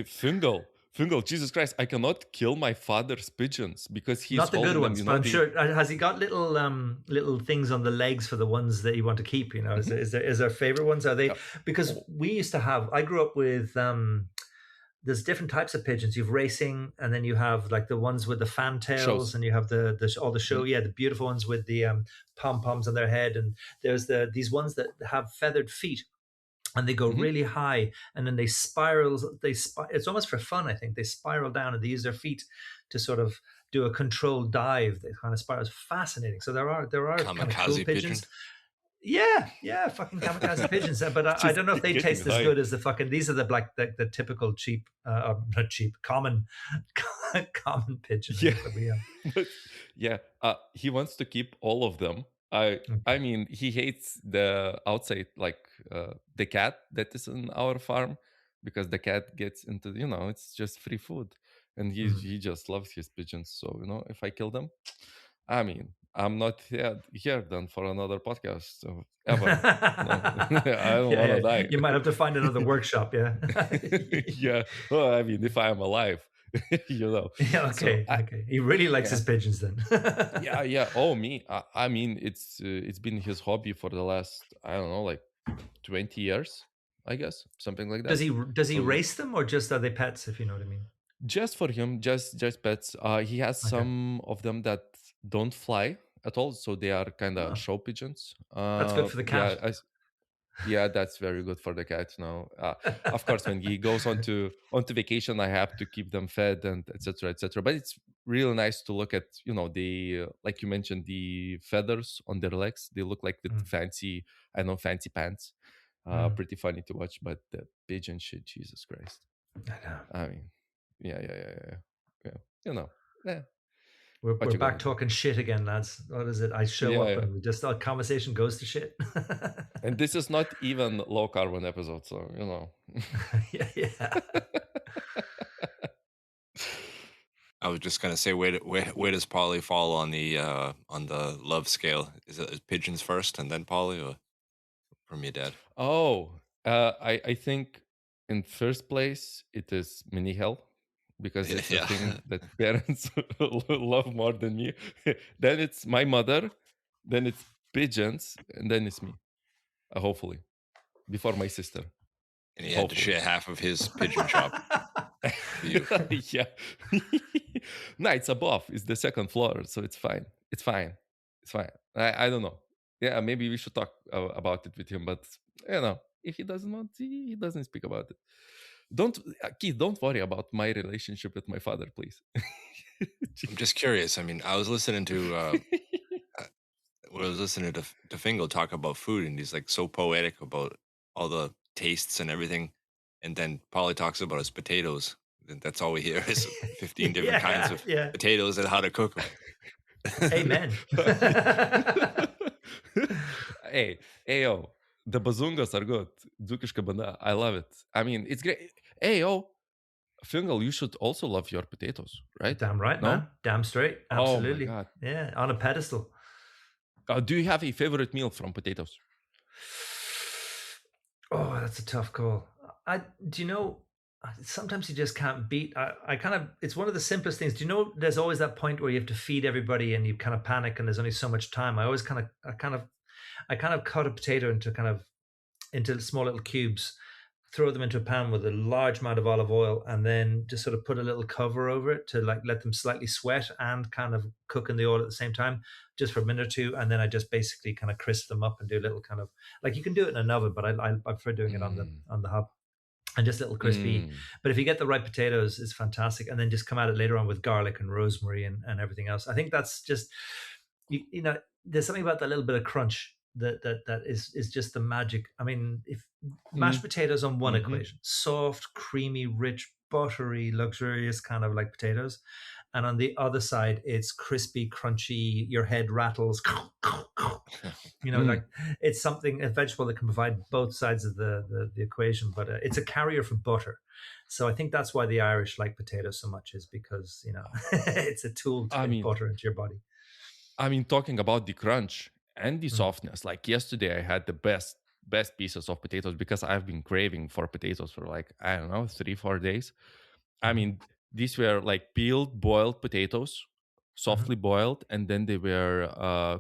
Fingal, Jesus Christ! I cannot kill my father's pigeons because he's not the good ones. Them, but I'm sure, has he got little things on the legs for the ones that you want to keep? Is there favorite ones? Are they? Because we used to have. I grew up with. There's different types of pigeons. You have racing, and then you have like the ones with the fantails, and you have all the show. Yeah, the beautiful ones with the pom poms on their head, and there's these ones that have feathered feet. And they go really high, and then they spiral. It's almost for fun, I think. They spiral down, and they use their feet to sort of do a controlled dive. They kind of spiral. It's fascinating. So there are kind of cool pigeons. Yeah, fucking kamikaze pigeons. But I don't know if they taste as good as the fucking. These are the typical cheap, not cheap, common pigeons. Yeah. He wants to keep all of them. I mean, he hates the outside, like the cat that is in our farm, because the cat gets into, it's just free food, and he just loves his pigeons. So if I kill them, I mean, I'm not here then for another podcast ever. I don't want to die. You might have to find another workshop. Yeah. Yeah. Well, I mean, if I am alive. Yeah, okay. He really likes his pigeons then. Yeah. Oh, me. I mean, it's been his hobby for the last, I don't know, like 20 years. I guess, something like that. Does he race them, or just are they pets? If you know what I mean. Just for him, just pets. He has some of them that don't fly at all, so they are kind of show pigeons. That's good for the cat. Yeah, that's very good for the cat. Now, of course, when he goes onto vacation, I have to keep them fed and etc. etc. But it's really nice to look at. The like you mentioned, the feathers on their legs. They look like with fancy pants. Pretty funny to watch. But the pigeon shit, Jesus Christ! I mean, yeah. Yeah. We're back talking shit again, lads. What is it? I show up and we just our conversation goes to shit. And this is not even low carbon episode, so yeah. I was just gonna say, where does Polly fall on the love scale? Is it pigeons first and then Polly, or from your dad? Oh, I think in first place it is mini hell, because it's the thing that parents love more than me. Then it's my mother, then it's pigeons, and then it's me. Hopefully, before my sister. And he had to share half of his pigeon shop. Yeah. No, it's above. It's the second floor, so it's fine. It's fine. I don't know. Yeah, maybe we should talk about it with him, but if he doesn't want, he doesn't speak about it. Keith, don't worry about my relationship with my father, please. I'm just curious. I mean, I was listening to to Fingal talk about food, and he's like so poetic about all the tastes and everything. And then Polly talks about his potatoes. And that's all we hear is 15 different kinds of potatoes and how to cook them. Amen. Hey, yo, the bazungas are good. Dzūkiška banda, I love it. I mean, it's great. Hey, yo, Fingal, you should also love your potatoes, right? Damn right, man. Damn straight. Absolutely. Oh my God. Yeah, on a pedestal. Do you have a favorite meal from potatoes? Oh, that's a tough call. Sometimes you just can't beat. It's one of the simplest things. Do you know? There's always that point where you have to feed everybody, and you kind of panic, and there's only so much time. I kind of cut a potato into small little cubes, throw them into a pan with a large amount of olive oil, and then just sort of put a little cover over it to like let them slightly sweat and kind of cook in the oil at the same time, just for a minute or two. And then I just basically kind of crisp them up and do a little kind of like, you can do it in an oven, but I prefer doing it on the hob. And just a little crispy. But if you get the right potatoes, it's fantastic. And then just come at it later on with garlic and rosemary and everything else. I think that's just, there's something about that little bit of crunch that is just the magic. I mean, if mashed potatoes on one equation, soft, creamy, rich, buttery, luxurious kind of like potatoes. And on the other side, it's crispy, crunchy, your head rattles. Like it's a vegetable that can provide both sides of the equation, but it's a carrier for butter. So I think that's why the Irish like potatoes so much, is because, it's a tool to get butter into your body. I mean, talking about the crunch and the softness, like yesterday I had the best pieces of potatoes, because I've been craving for potatoes for like, I don't know, 3-4 days. I mean, these were like peeled, boiled potatoes, softly boiled, and then they were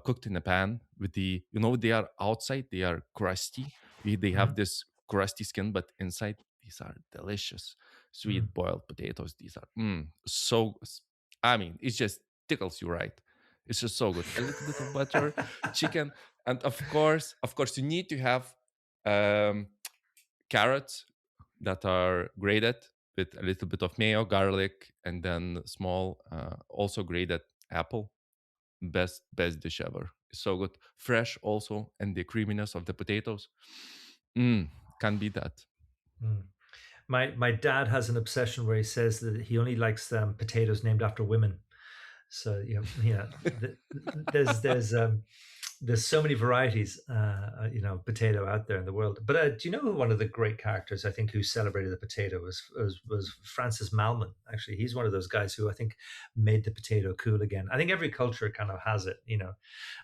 cooked in a pan with they are outside, they are crusty. They have this crusty skin, but inside, these are delicious, sweet boiled potatoes. These are so, I mean, it just tickles you, right? It's just so good. A little bit of butter, chicken, and of course, you need to have carrots that are grated with a little bit of mayo, garlic, and then small, also grated apple. Best dish ever. It's so good. Fresh also, and the creaminess of the potatoes. Can't beat that. My dad has an obsession where he says that he only likes potatoes named after women. So there's so many varieties, potato out there in the world. But do you know who one of the great characters I think who celebrated the potato was Francis Malman? Actually, he's one of those guys who I think made the potato cool again. I think every culture kind of has it,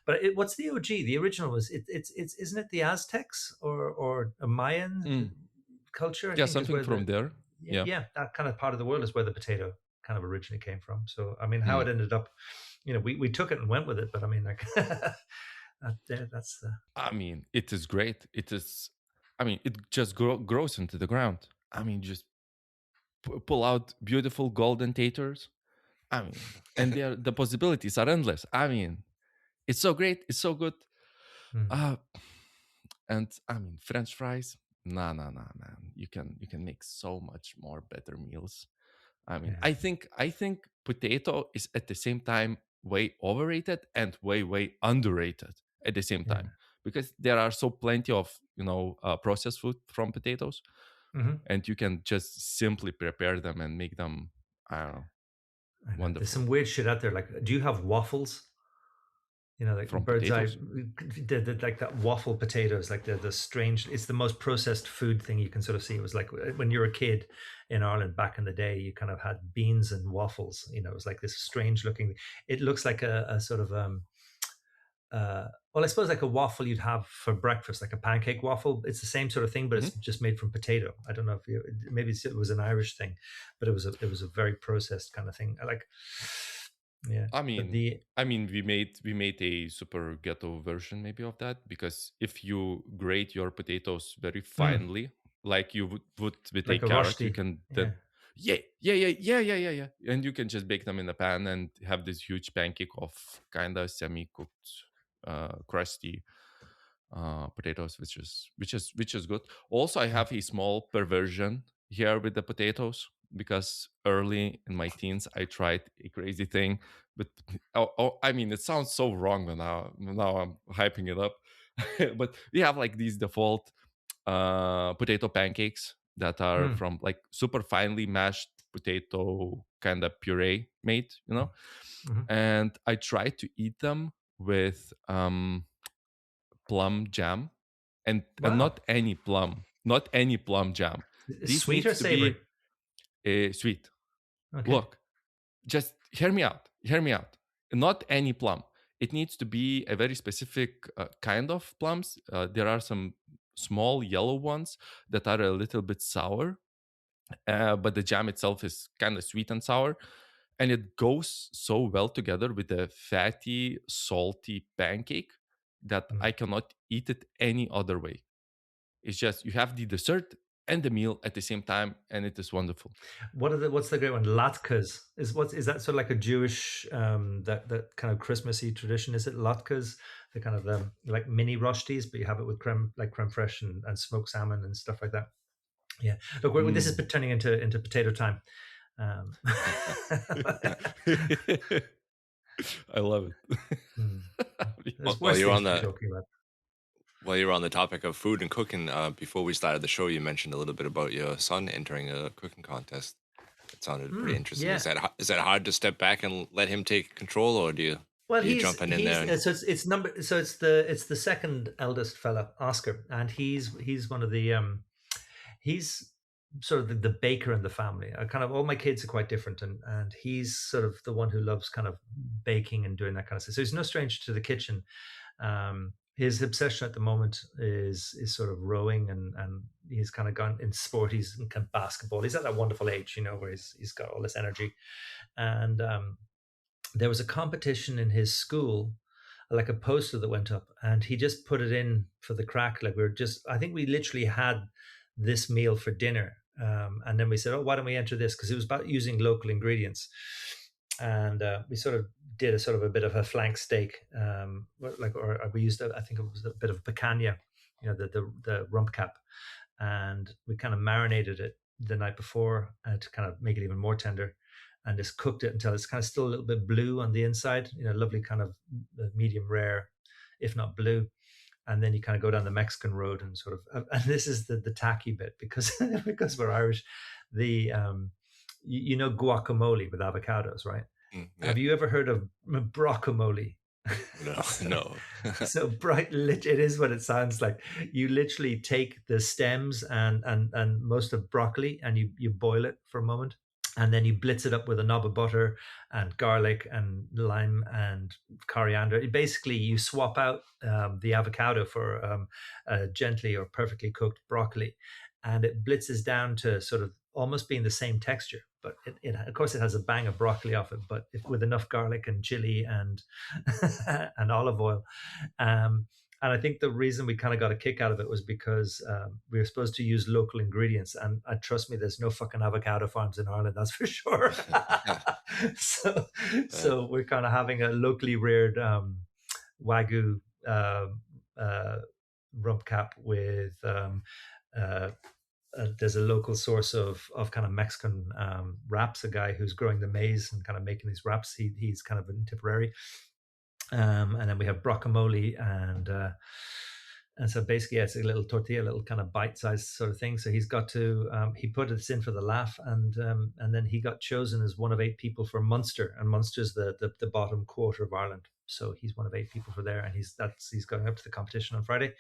But what's the OG? The original was it's isn't it the Aztecs or a Mayan culture? Yeah, something from there. Yeah, that kind of part of the world is where the potato kind of originally came from. So I mean, how it ended up, we took it and went with it, but I mean, like that's I mean, it is great. It is, I mean, it just grows into the ground. I mean, just pull out beautiful golden taters. I mean, and the possibilities are endless. I mean, it's so great. It's so good. And I mean, French fries. Nah, man. You can make so much more better meals. I mean, I think potato is at the same time way overrated and way underrated at the same time, because there are so plenty of processed food from potatoes, and you can just simply prepare them and make them, I don't know, wonderful. There's some weird shit out there. Like, do you have waffles? Like from bird's potatoes? eye, like that waffle potatoes, like the strange. It's the most processed food thing you can sort of see. It was like when you were a kid in Ireland back in the day, you kind of had beans and waffles. It was like this strange looking. It looks like a sort of well, I suppose like a waffle you'd have for breakfast, like a pancake waffle. It's the same sort of thing, but it's just made from potato. I don't know if maybe it was an Irish thing, but it was a very processed kind of thing. I mean, we made a super ghetto version maybe of that, because if you grate your potatoes very finely, like you would with like a carrot, you can then yeah, and you can just bake them in a pan and have this huge pancake of kind of semi-cooked, crusty potatoes, which is good. Also, I have a small perversion here with the potatoes, because early in my teens I tried a crazy thing, but I mean, it sounds so wrong now I'm hyping it up. But we have like these default potato pancakes that are from like super finely mashed potato kind of puree made, and I tried to eat them with plum jam, and not any plum jam. This sweet needs or to be sweet. Okay. Look, just hear me out. Not any plum. It needs to be a very specific kind of plums. There are some small yellow ones that are a little bit sour, but the jam itself is kind of sweet and sour, and it goes so well together with the fatty, salty pancake that I cannot eat it any other way. It's just you have the dessert and the meal at the same time, and it is wonderful. What's the great one? Latkes is that sort of like a Jewish that kind of Christmassy tradition? Is it latkes? The kind of like mini roshtis, but you have it with creme fraiche and smoked salmon and stuff like that. Yeah, look, this is turning into potato time. I love it. While you're on the topic of food and cooking, before we started the show, you mentioned a little bit about your son entering a cooking contest. It sounded pretty interesting. Yeah. Is that hard to step back and let him take control, or do you? Well, he's jumping in there. So it's the second eldest fella, Oscar, and he's one of the he's sort of the baker in the family. Kind of all my kids are quite different, and he's sort of the one who loves kind of baking and doing that kind of stuff. So he's no stranger to the kitchen. His obsession at the moment is sort of rowing, and he's kind of gone in sport. He's in kind of basketball. He's at that wonderful age, where he's got all this energy. And there was a competition in his school, like a poster that went up, and he just put it in for the crack. Like I think we literally had this meal for dinner, and then we said, oh, why don't we enter this, because it was about using local ingredients. And we sort of did a bit of a flank steak, or we used I think it was a bit of picanha, the rump cap, and we kind of marinated it the night before to kind of make it even more tender, and just cooked it until it's kind of still a little bit blue on the inside, lovely kind of medium rare, if not blue. And then you kind of go down the Mexican road and sort of, and this is the tacky bit, because we're Irish, the guacamole with avocados, right? Yeah. Have you ever heard of brockamole? No. So it is what it sounds like. You literally take the stems and most of broccoli, and you boil it for a moment, and then you blitz it up with a knob of butter and garlic and lime and coriander. Basically, you swap out the avocado for gently or perfectly cooked broccoli, and it blitzes down to sort of almost being the same texture. But it of course, it has a bang of broccoli off it, but with enough garlic and chili and and olive oil. And And I think the reason we kind of got a kick out of it was because we were supposed to use local ingredients. And trust me, there's no fucking avocado farms in Ireland, that's for sure. So we're kind of having a locally reared Wagyu rump cap with there's a local source of kind of Mexican wraps, a guy who's growing the maize and kind of making these wraps. He's kind of in Tipperary. And then we have guacamole and so basically it's a little tortilla, a little kind of bite-sized sort of thing. So he's got to he put this in for the laugh, and then he got chosen as one of 8 people for Munster, and Munster's the bottom quarter of Ireland. So he's one of 8 people for there, and he's going up to the competition on Friday.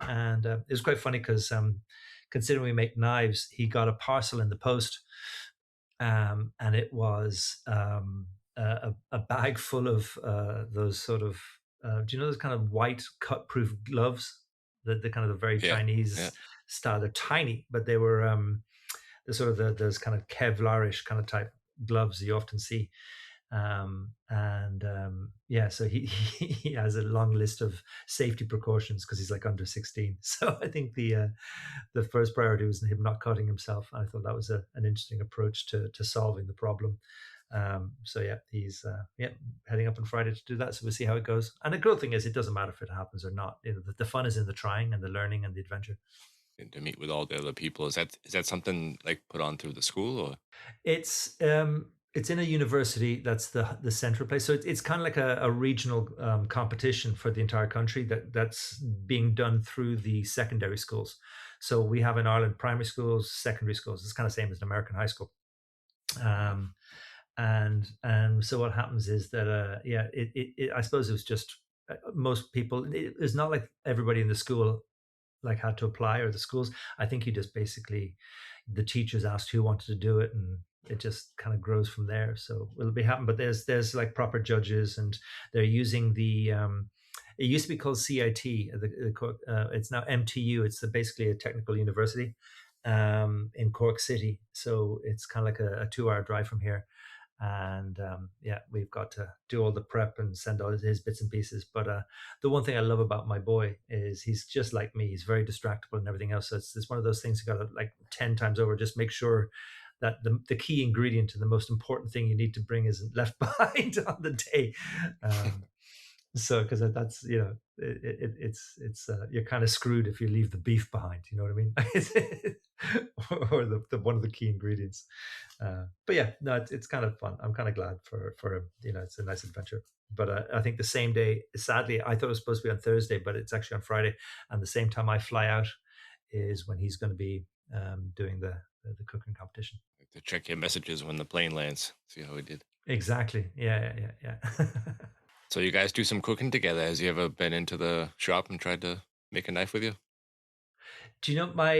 And it was quite funny because considering we make knives, he got a parcel in the post, and it was a bag full of those sort of do you know those kind of white cut-proof gloves, the kind of the very Chinese style? They're tiny, but they were the sort of those kind of Kevlar-ish kind of type gloves you often see. So he has a long list of safety precautions because he's like under 16. So I think the first priority was him not cutting himself. I thought that was an interesting approach to solving the problem. He's heading up on Friday to do that. So we'll see how it goes. And the good thing is, it doesn't matter if it happens or not. You know, the fun is in the trying and the learning and the adventure. And to meet with all the other people, is that something like put on through the school, or? It's in a university. That's the central place. So it's kind of like a regional competition for the entire country that's being done through the secondary schools. So we have in Ireland primary schools, secondary schools. It's kind of the same as an American high school. And so what happens is that I suppose it was just most people. It's not like everybody in the school like had to apply, or the schools. I think you just basically, the teachers asked who wanted to do it, and it just kind of grows from there. So it'll be happening. But there's like proper judges, and they're using the it used to be called CIT. It's now MTU. It's basically a technical university in Cork City. So it's kind of like a 2-hour drive from here. And we've got to do all the prep and send all his bits and pieces. But the one thing I love about my boy is he's just like me. He's very distractible and everything else. So it's one of those things you got to, like, 10 times over, just make sure that the key ingredient and the most important thing you need to bring isn't left behind on the day. So because that's, you know, it's you're kind of screwed if you leave the beef behind, you know what I mean? Or the one of the key ingredients. But yeah, no, it's kind of fun. I'm kind of glad for you know, it's a nice adventure. But I think the same day, sadly, I thought it was supposed to be on Thursday, but it's actually on Friday. And the same time I fly out is when he's going to be doing the cooking competition. To check your messages when the plane lands, see how he did. Exactly. Yeah. So you guys do some cooking together. Has he ever been into the shop and tried to make a knife with you? Do you know my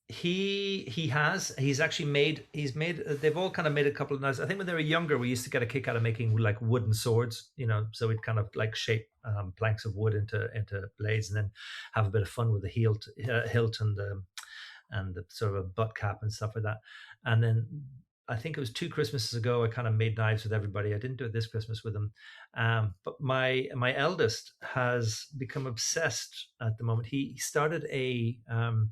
he's actually made they've all kind of made a couple of knives. I think when they were younger, we used to get a kick out of making like wooden swords, you know, so we'd kind of like shape planks of wood into blades and then have a bit of fun with the hilt and the sort of a butt cap and stuff like that. And then I think it was 2 Christmases ago, I kind of made knives with everybody. I didn't do it this Christmas with them. But my eldest has become obsessed at the moment. He started in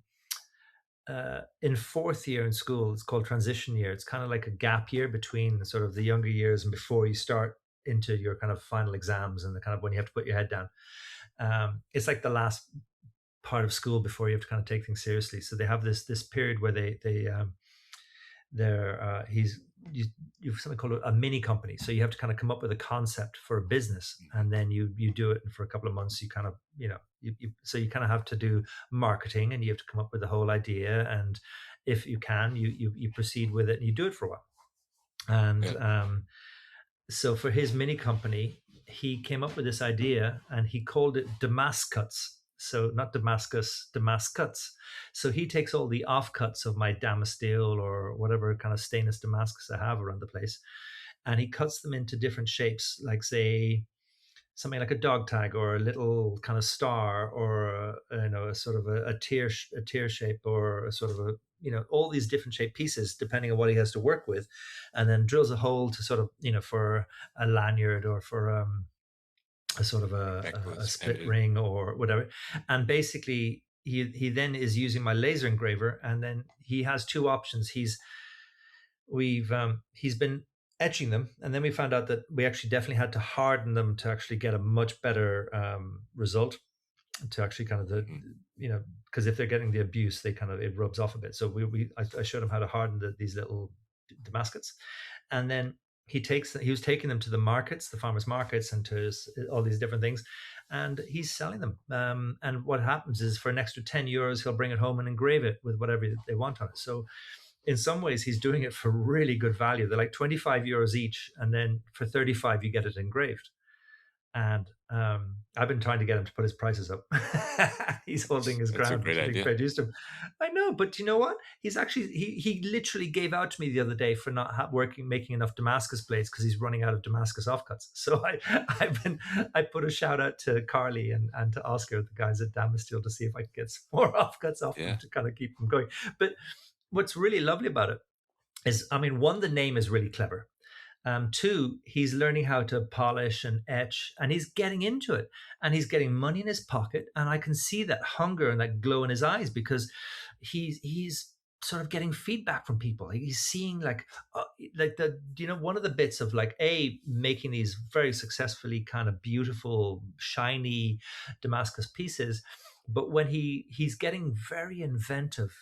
4th year in school. It's called transition year. It's kind of like a gap year between sort of the younger years and before you start into your kind of final exams and the kind of when you have to put your head down. It's like the last part of school before you have to kind of take things seriously. So they have this period where you have something called a mini company. So you have to kind of come up with a concept for a business, and then you do it, and for a couple of months you kind of, you know, so you kind of have to do marketing, and you have to come up with the whole idea, and if you can, you proceed with it and you do it for a while. And so for his mini company, he came up with this idea, and he called it Damascuts. So not Damascus, Damascuts. So he takes all the offcuts of my Damasteel or whatever kind of stainless Damascus I have around the place, and he cuts them into different shapes, like say something like a dog tag or a little kind of star, or you know, a sort of a tear shape, or a sort of a, you know, all these different shaped pieces depending on what he has to work with, and then drills a hole to sort of, you know, for a lanyard or for a sort of a split ring or whatever. And basically he then is using my laser engraver, and then he has two options. He's been etching them, and then we found out that we actually definitely had to harden them to actually get a much better result, to actually kind of because if they're getting the abuse, they kind of, it rubs off a bit. So I showed him how to harden these little Damascus, and then he was taking them to the markets, the farmers markets, and to all these different things, and he's selling them. And what happens is, for an extra €10, he'll bring it home and engrave it with whatever they want on it. So in some ways, he's doing it for really good value. They're like €25 each, and then for 35 you get it engraved. And I've been trying to get him to put his prices up. He's holding his ground. That's a great idea. Used him. I know, but you know what? He's actually he literally gave out to me the other day for not making enough Damascus blades, because he's running out of Damascus offcuts. So I put a shout out to Carly and to Oscar, the guys at Damasteel, to see if I could get some more offcuts off them to kind of keep them going. But what's really lovely about it is, I mean, one, the name is really clever. Two, he's learning how to polish and etch, and he's getting into it, and he's getting money in his pocket, and I can see that hunger and that glow in his eyes, because he's sort of getting feedback from people. He's seeing like one of the bits of making these very successfully kind of beautiful, shiny Damascus pieces. But when he's getting very inventive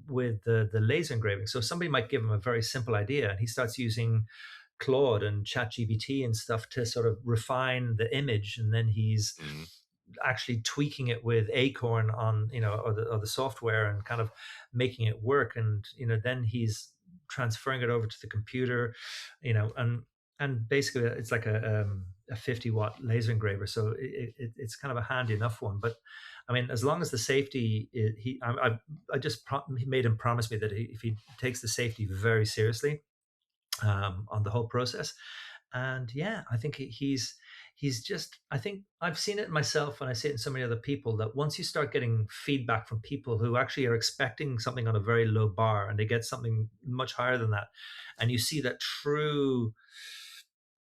with the laser engraving. So somebody might give him a very simple idea, and he starts using Claude and ChatGPT and stuff to sort of refine the image, and then he's actually tweaking it with Acorn on or the software, and kind of making it work. And then he's transferring it over to the computer, and basically it's like a 50-watt laser engraver. So it's kind of a handy enough one. But I mean, as long as the safety, I just made him promise me that if he takes the safety very seriously on the whole process. And yeah, I think he's just, I think I've seen it myself, and I see it in so many other people, that once you start getting feedback from people who actually are expecting something on a very low bar, and they get something much higher than that, and you see that true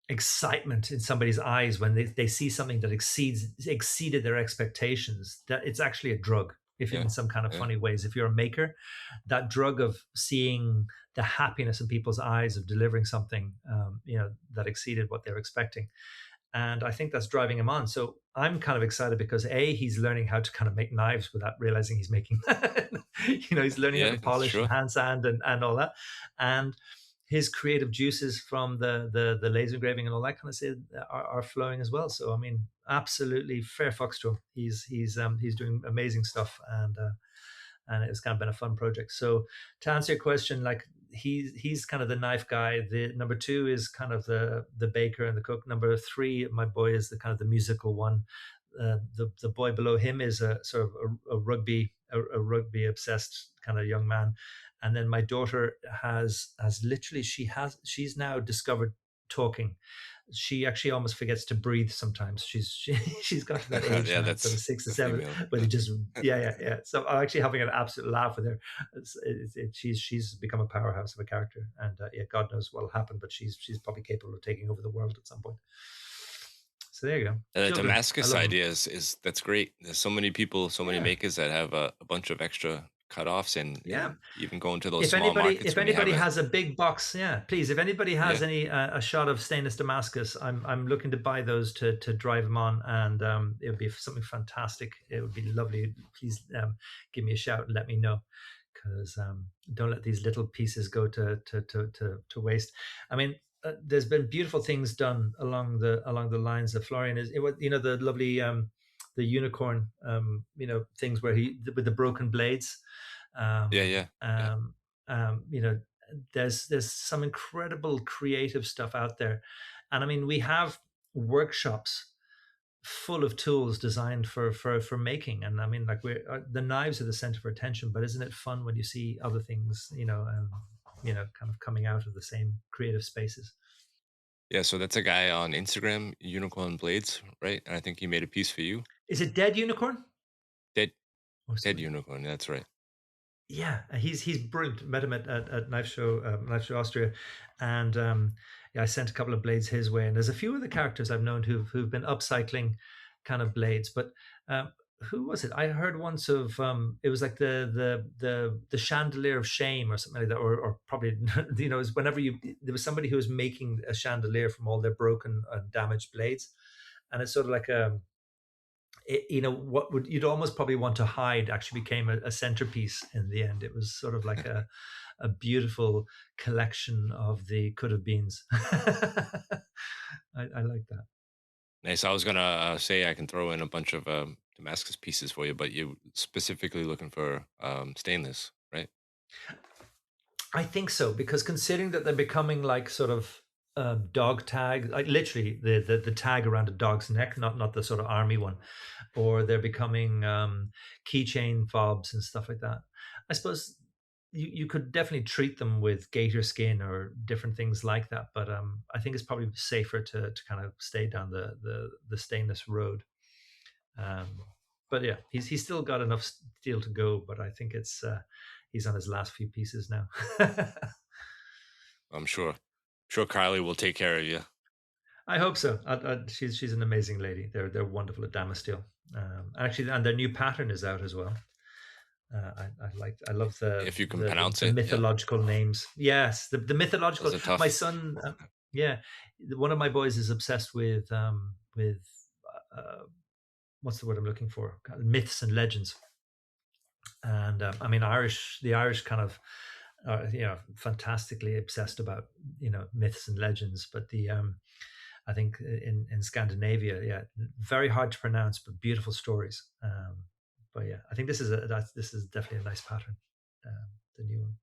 excitement in somebody's eyes when they see something that exceeded their expectations, that it's actually a drug, in some kind of funny ways. If you're a maker, that drug of seeing the happiness in people's eyes of delivering something that exceeded what they're expecting. And I think that's driving him on. So I'm kind of excited because he's learning how to kind of make knives without realizing he's making he's learning how to polish and hand sand and all that. And his creative juices from the laser engraving and all that kind of stuff are flowing as well. So I mean, absolutely fair fucks to him. He's doing amazing stuff, and it's kind of been a fun project. So to answer your question, like he's kind of the knife guy. The number two is kind of the baker and the cook. Number three, my boy, is the kind of the musical one. The boy below him is a sort of a rugby obsessed kind of young man. And then my daughter has literally, she's now discovered talking. She actually almost forgets to breathe sometimes. She's got to that age now, sort of 6 or 7, but it just yeah. So I'm actually having an absolute laugh with her. She's become a powerhouse of a character, and God knows what'll happen, but she's probably capable of taking over the world at some point. So there you go. The Damascus idea is that's great. There's so many people, so many makers that have a bunch of extra cutoffs, and even going to those small markets. If anybody has a big box, please. If anybody has any a shot of stainless Damascus, I'm looking to buy those to drive them on, and it would be something fantastic. It would be lovely. Please give me a shout and let me know, because don't let these little pieces go to waste. I mean, there's been beautiful things done along the lines of Florian. Is the lovely the unicorn things where he with the broken blades. There's some incredible creative stuff out there, and I mean, we have workshops full of tools designed for making, and I mean, like the knives are the center for attention, but isn't it fun when you see other things kind of coming out of the same creative spaces? So that's a guy on Instagram, Unicorn Blades, right? And I think he made a piece for you. Is it Dead Unicorn? Dead Unicorn, that's right. Yeah, he's brilliant. Met him at Knife Show Austria, and I sent a couple of blades his way, and there's a few other characters I've known who've been upcycling kind of blades. But who was it? I heard once of it was like the chandelier of shame or something like that, or probably is whenever there was somebody who was making a chandelier from all their broken and damaged blades, and it's sort of like what would you'd almost probably want to hide actually became a centerpiece in the end. It was sort of like a beautiful collection of the could have beens. I like that. Nice. I was gonna say I can throw in a bunch of Damascus pieces for you, but you specifically looking for stainless, right? I think so, because considering that they're becoming like sort of dog tag, like literally the tag around a dog's neck, not the sort of army one, or they're becoming keychain fobs and stuff like that. I suppose you could definitely treat them with gator skin or different things like that, but I think it's probably safer to kind of stay down the stainless road. But yeah, he's still got enough steel to go, but I think it's he's on his last few pieces now. I'm sure Kylie will take care of you. I hope so. She's an amazing lady. They're wonderful at Damasteel. Actually, and their new pattern is out as well. I love the if you can the pronounce it mythological names. Yes, the mythological. My son, one of my boys is obsessed with what's the word I'm looking for? Myths and legends. And I mean, the Irish kind of fantastically obsessed about myths and legends, but the I think in Scandinavia, very hard to pronounce, but beautiful stories. But yeah, I think this is definitely a nice pattern, the new one.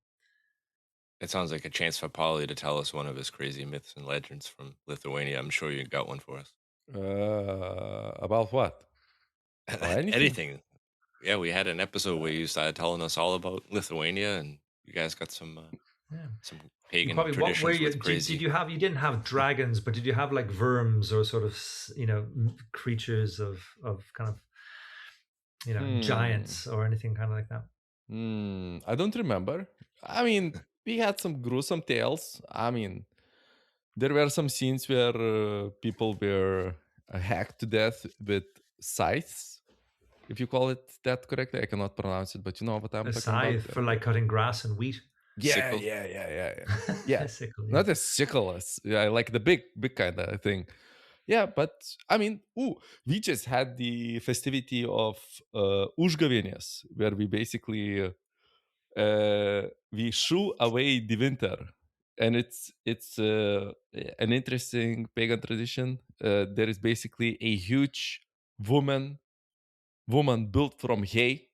It sounds like a chance for Polly to tell us one of his crazy myths and legends from Lithuania. I'm sure you got one for us. About what? Anything. Yeah, we had an episode where you started telling us all about Lithuania, and you guys got some pagan traditions with crazy. You didn't have dragons, but did you have like worms or sort of creatures of kind of giants or anything kind of like that? I don't remember. I mean, we had some gruesome tales. I mean, there were some scenes where people were hacked to death with scythes, if you call it that correctly. I cannot pronounce it, but you know what I'm talking about. A scythe for like cutting grass and wheat. Yeah. Sickle, not a sickle, like the big kind of thing. Yeah, but I mean, we just had the festivity of Užgavėnės, where we basically we shoo away the winter, and it's an interesting pagan tradition. There is basically a huge woman built from hay,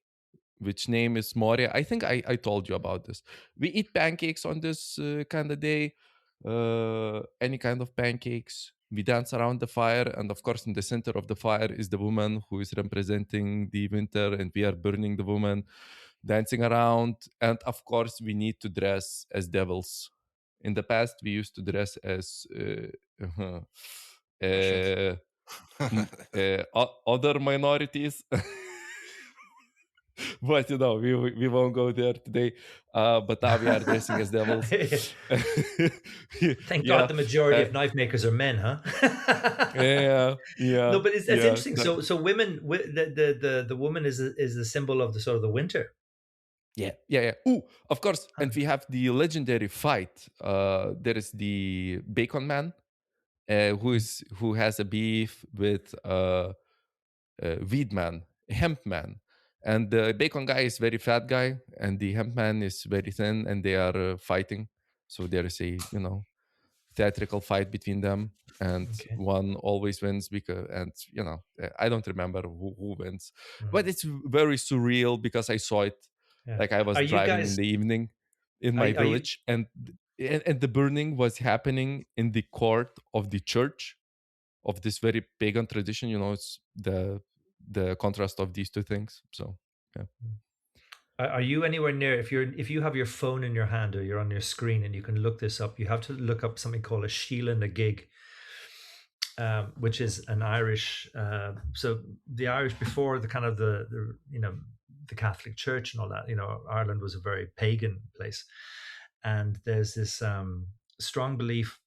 which name is Moria. I think I told you about this. We eat pancakes on this kind of day, any kind of pancakes. We dance around the fire, and of course in the center of the fire is the woman who is representing the winter, and we are burning the woman, dancing around. And of course we need to dress as devils. In the past we used to dress as other minorities. But we won't go there today. But now we are dressing as devils. Thank God the majority of knife makers are men, huh? Yeah. No, but it's interesting. So women, the woman is the symbol of the sort of the winter. Yeah. Of course. And we have the legendary fight. There is the Bacon Man, who has a beef with Weed Man, Hemp Man. And the Bacon guy is very fat guy, and the Hemp Man is very thin, and they are fighting. So there is a theatrical fight between them, and one always wins because, and I don't remember who wins, but it's very surreal because I saw it. Like I was driving in the evening in my village, and the burning was happening in the court of the church of this very pagan tradition. It's the contrast of these two things. So yeah. Are you anywhere near? If you have your phone in your hand or you're on your screen and you can look this up, you have to look up something called a Sheila na gig, which is an Irish. So the Irish before the kind of the Catholic Church and all that. Ireland was a very pagan place, and there's this strong belief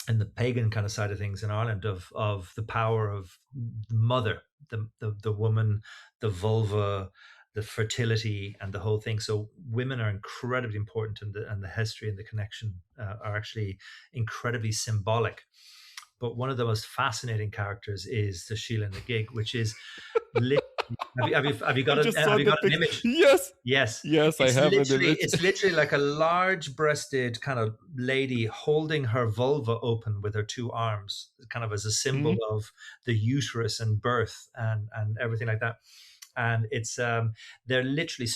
in the pagan kind of side of things in Ireland of the power of the mother, the woman, the vulva, the fertility, and the whole thing. So women are incredibly important, and the history and the connection are actually incredibly symbolic. But one of the most fascinating characters is the Sheila and the Gig, which is literally. Have you got I just saw have you the got an picture. image? Yes, Yes. yes, I have an image. It's literally like a large-breasted kind of lady holding her vulva open with her two arms, kind of as a symbol of the uterus and birth and everything like that. And it's they're literally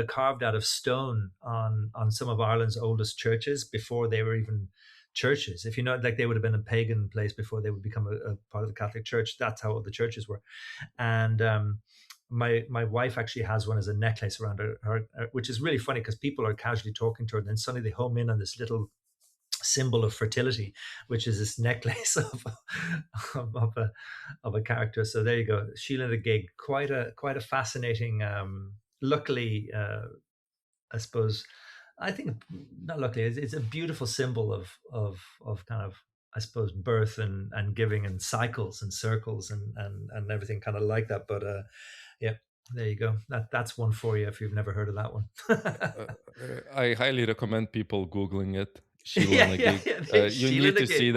carved out of stone on some of Ireland's oldest churches before they were even churches. If you know, like they would have been a pagan place before they would become a part of the Catholic Church. That's how old the churches were. And my wife actually has one as a necklace around her, which is really funny because people are casually talking to her, and then suddenly they home in on this little symbol of fertility, which is this necklace of a character. So there you go, Sheila the Gig, quite a fascinating. Luckily, I suppose, I think not luckily, it's a beautiful symbol of kind of, I suppose, birth and giving and cycles and circles and everything kind of like that. But yeah, there you go. That's one for you if you've never heard of that one. I highly recommend people Googling it. Sheila and the Gig. You Sheila need the to see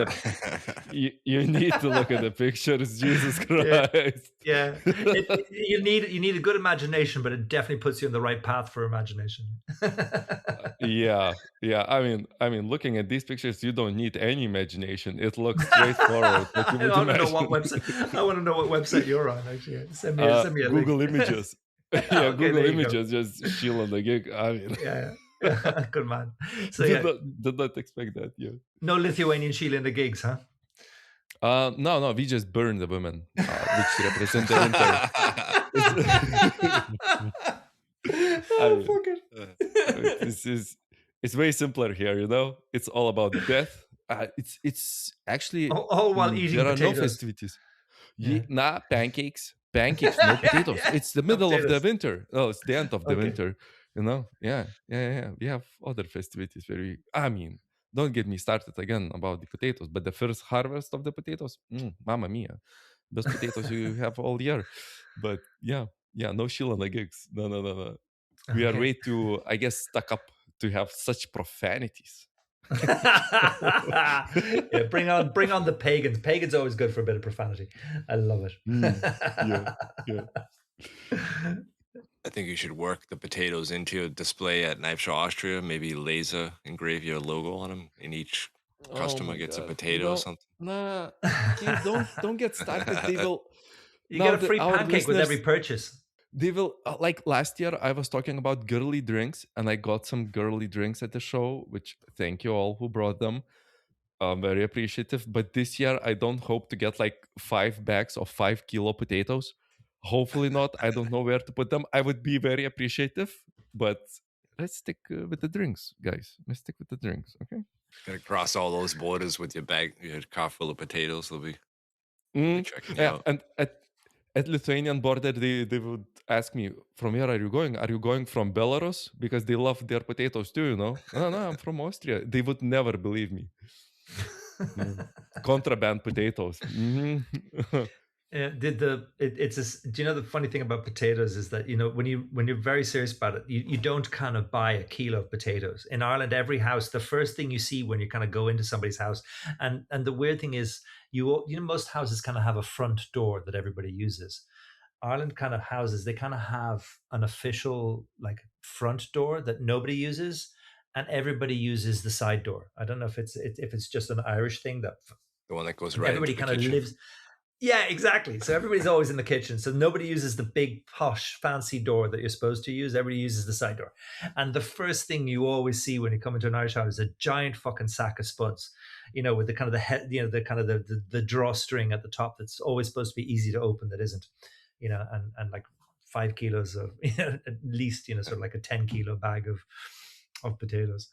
Gig. you need to look at the pictures. Jesus Christ. Yeah. You need a good imagination, but it definitely puts you on the right path for imagination. Yeah. I mean, looking at these pictures, you don't need any imagination. It looks straightforward. But you would I want to know imagine. what website. I want to know what website you're on. Actually, send me a Google link. Images. Yeah, Okay, Google Images. Just Sheila and the Gig. I mean, yeah. Good man. So did not expect that. Yeah. No Lithuanian Sheila in the Gigs, huh? No, we just burn the women, which represent the winter. It's way simpler here, you know. It's all about death. It's actually all while eating there potatoes. Are no festivities. Nah, pancakes, no potatoes. It's the middle of the winter. Oh, it's the end of the winter. You know, yeah. We have other festivities where don't get me started again about the potatoes, but the first harvest of the potatoes, mamma mia, best potatoes you have all year. But yeah, no Sheila and the Gigs. No. We are way too, I guess, stuck up to have such profanities. Yeah, bring on the pagans. Pagans always good for a bit of profanity. I love it. Yeah. I think you should work the potatoes into your display at Knife Show Austria. Maybe laser engrave your logo on them, and each customer gets a potato or something. Nah, don't get started. They will. You get a free pancake with every purchase. They will, like last year, I was talking about girly drinks, and I got some girly drinks at the show, which thank you all who brought them. I'm very appreciative. But this year, I don't hope to get like 5 bags of 5 kilo potatoes. Hopefully not. I don't know where to put them. I would be very appreciative, but let's stick with the drinks, guys. Let's stick with the drinks, okay? Gotta cross all those borders with your car full of potatoes. They'll be checking you out. And at Lithuanian border, they would ask me, from where are you going? Are you going from Belarus? Because they love their potatoes too, you know? No, I'm from Austria. They would never believe me. Contraband potatoes. Mm-hmm. Do you know the funny thing about potatoes is that, you know, when you're very serious about it, you don't kind of buy a kilo of potatoes. In Ireland, every house, the first thing you see when you kind of go into somebody's house, and the weird thing is, you know, most houses kind of have a front door that everybody uses. Ireland kind of houses, they kind of have an official like front door that nobody uses, and everybody uses the side door. I don't know if it's just an Irish thing, that the one that goes right. Everybody kind of lives. Yeah, exactly. So everybody's always in the kitchen. So nobody uses the big, posh, fancy door that you're supposed to use. Everybody uses the side door. And the first thing you always see when you come into an Irish house is a giant fucking sack of spuds, you know, with the kind of the head, you know, the kind of the drawstring at the top that's always supposed to be easy to open, that isn't, you know, and like 5 kilos of, you know, at least, you know, sort of like a 10 kilo bag of potatoes.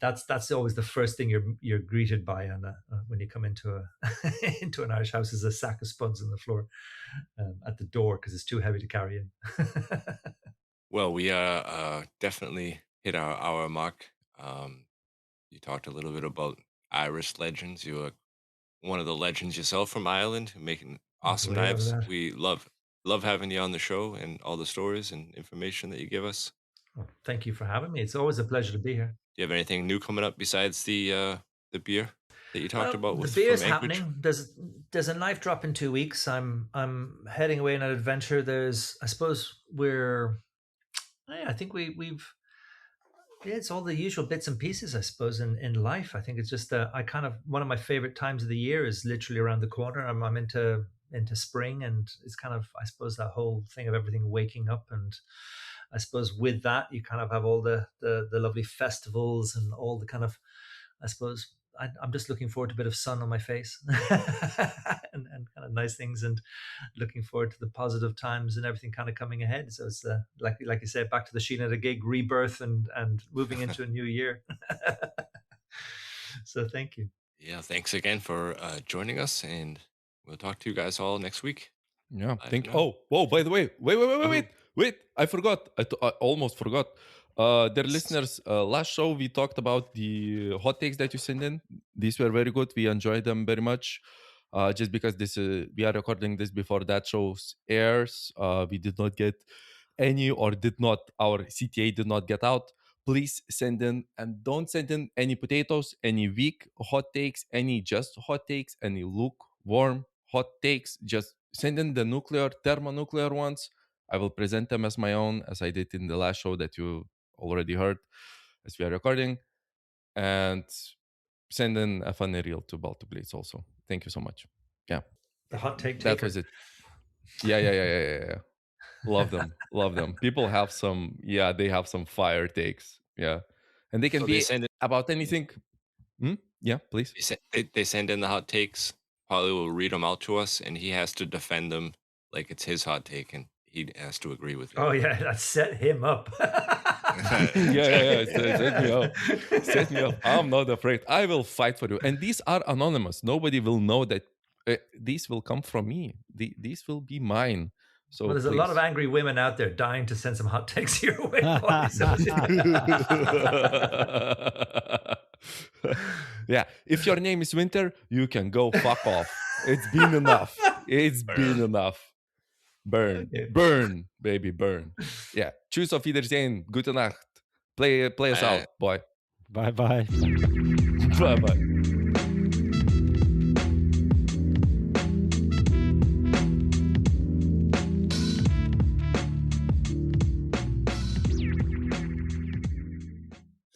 That's always the first thing you're greeted by when you come into into an Irish house, is a sack of spuds on the floor at the door, because it's too heavy to carry in. Well, we are definitely hit our hour mark. You talked a little bit about Irish legends. You are one of the legends yourself from Ireland, making awesome Way over knives. that. We love having you on the show and all the stories and information that you give us. Well, thank you for having me. It's always a pleasure to be here. Do you have anything new coming up besides the beer that you talked about The from beer's Anchorage? happening. There's a knife drop in 2 weeks. I'm heading away on an adventure. I suppose I think we've it's all the usual bits and pieces, I suppose, in life. I think it's just one of my favorite times of the year is literally around the corner. I'm into spring, and it's kind of, I suppose, that whole thing of everything waking up, and I suppose with that you kind of have all the lovely festivals and all the kind of, I suppose, I'm just looking forward to a bit of sun on my face and kind of nice things, and looking forward to the positive times and everything kind of coming ahead. So it's like you said, back to the Sheen at a gig, rebirth, and moving into a new year. So thank you. Yeah, thanks again for joining us, and we'll talk to you guys all next week. Yeah, Bye thank. for now. Oh, by the way, wait! I forgot. I almost forgot. Dear listeners, last show we talked about the hot takes that you sent in. These were very good. We enjoyed them very much. Just because we are recording this before that show airs, we did not get any, or our CTA did not get out. Please send in, and don't send in any potatoes, any weak hot takes, any just hot takes, any lukewarm hot takes. Just send in the thermonuclear ones. I will present them as my own, as I did in the last show that you already heard as we are recording. And send in a funny reel to Balto Blades also. Thank you so much. Yeah. The hot take That taker. was it. Yeah. Love them. People have they have some fire takes. Yeah. And they can be about anything. Yeah, please. They send in the hot takes. Paulie will read them out to us, and he has to defend them like it's his hot take, and he has to agree with it. Oh yeah, that set him up. yeah. Set me up. I'm not afraid. I will fight for you. And these are anonymous. Nobody will know that these will come from me. These will be mine. So there's a lot of angry women out there dying to send some hot takes your way. Yeah, if your name is Winter, you can go fuck off. It's been enough. Been enough. Burn, baby, burn. Yeah. Tschüss, auf Wiedersehen. Gute Nacht. Play us out, boy. Bye. Bye.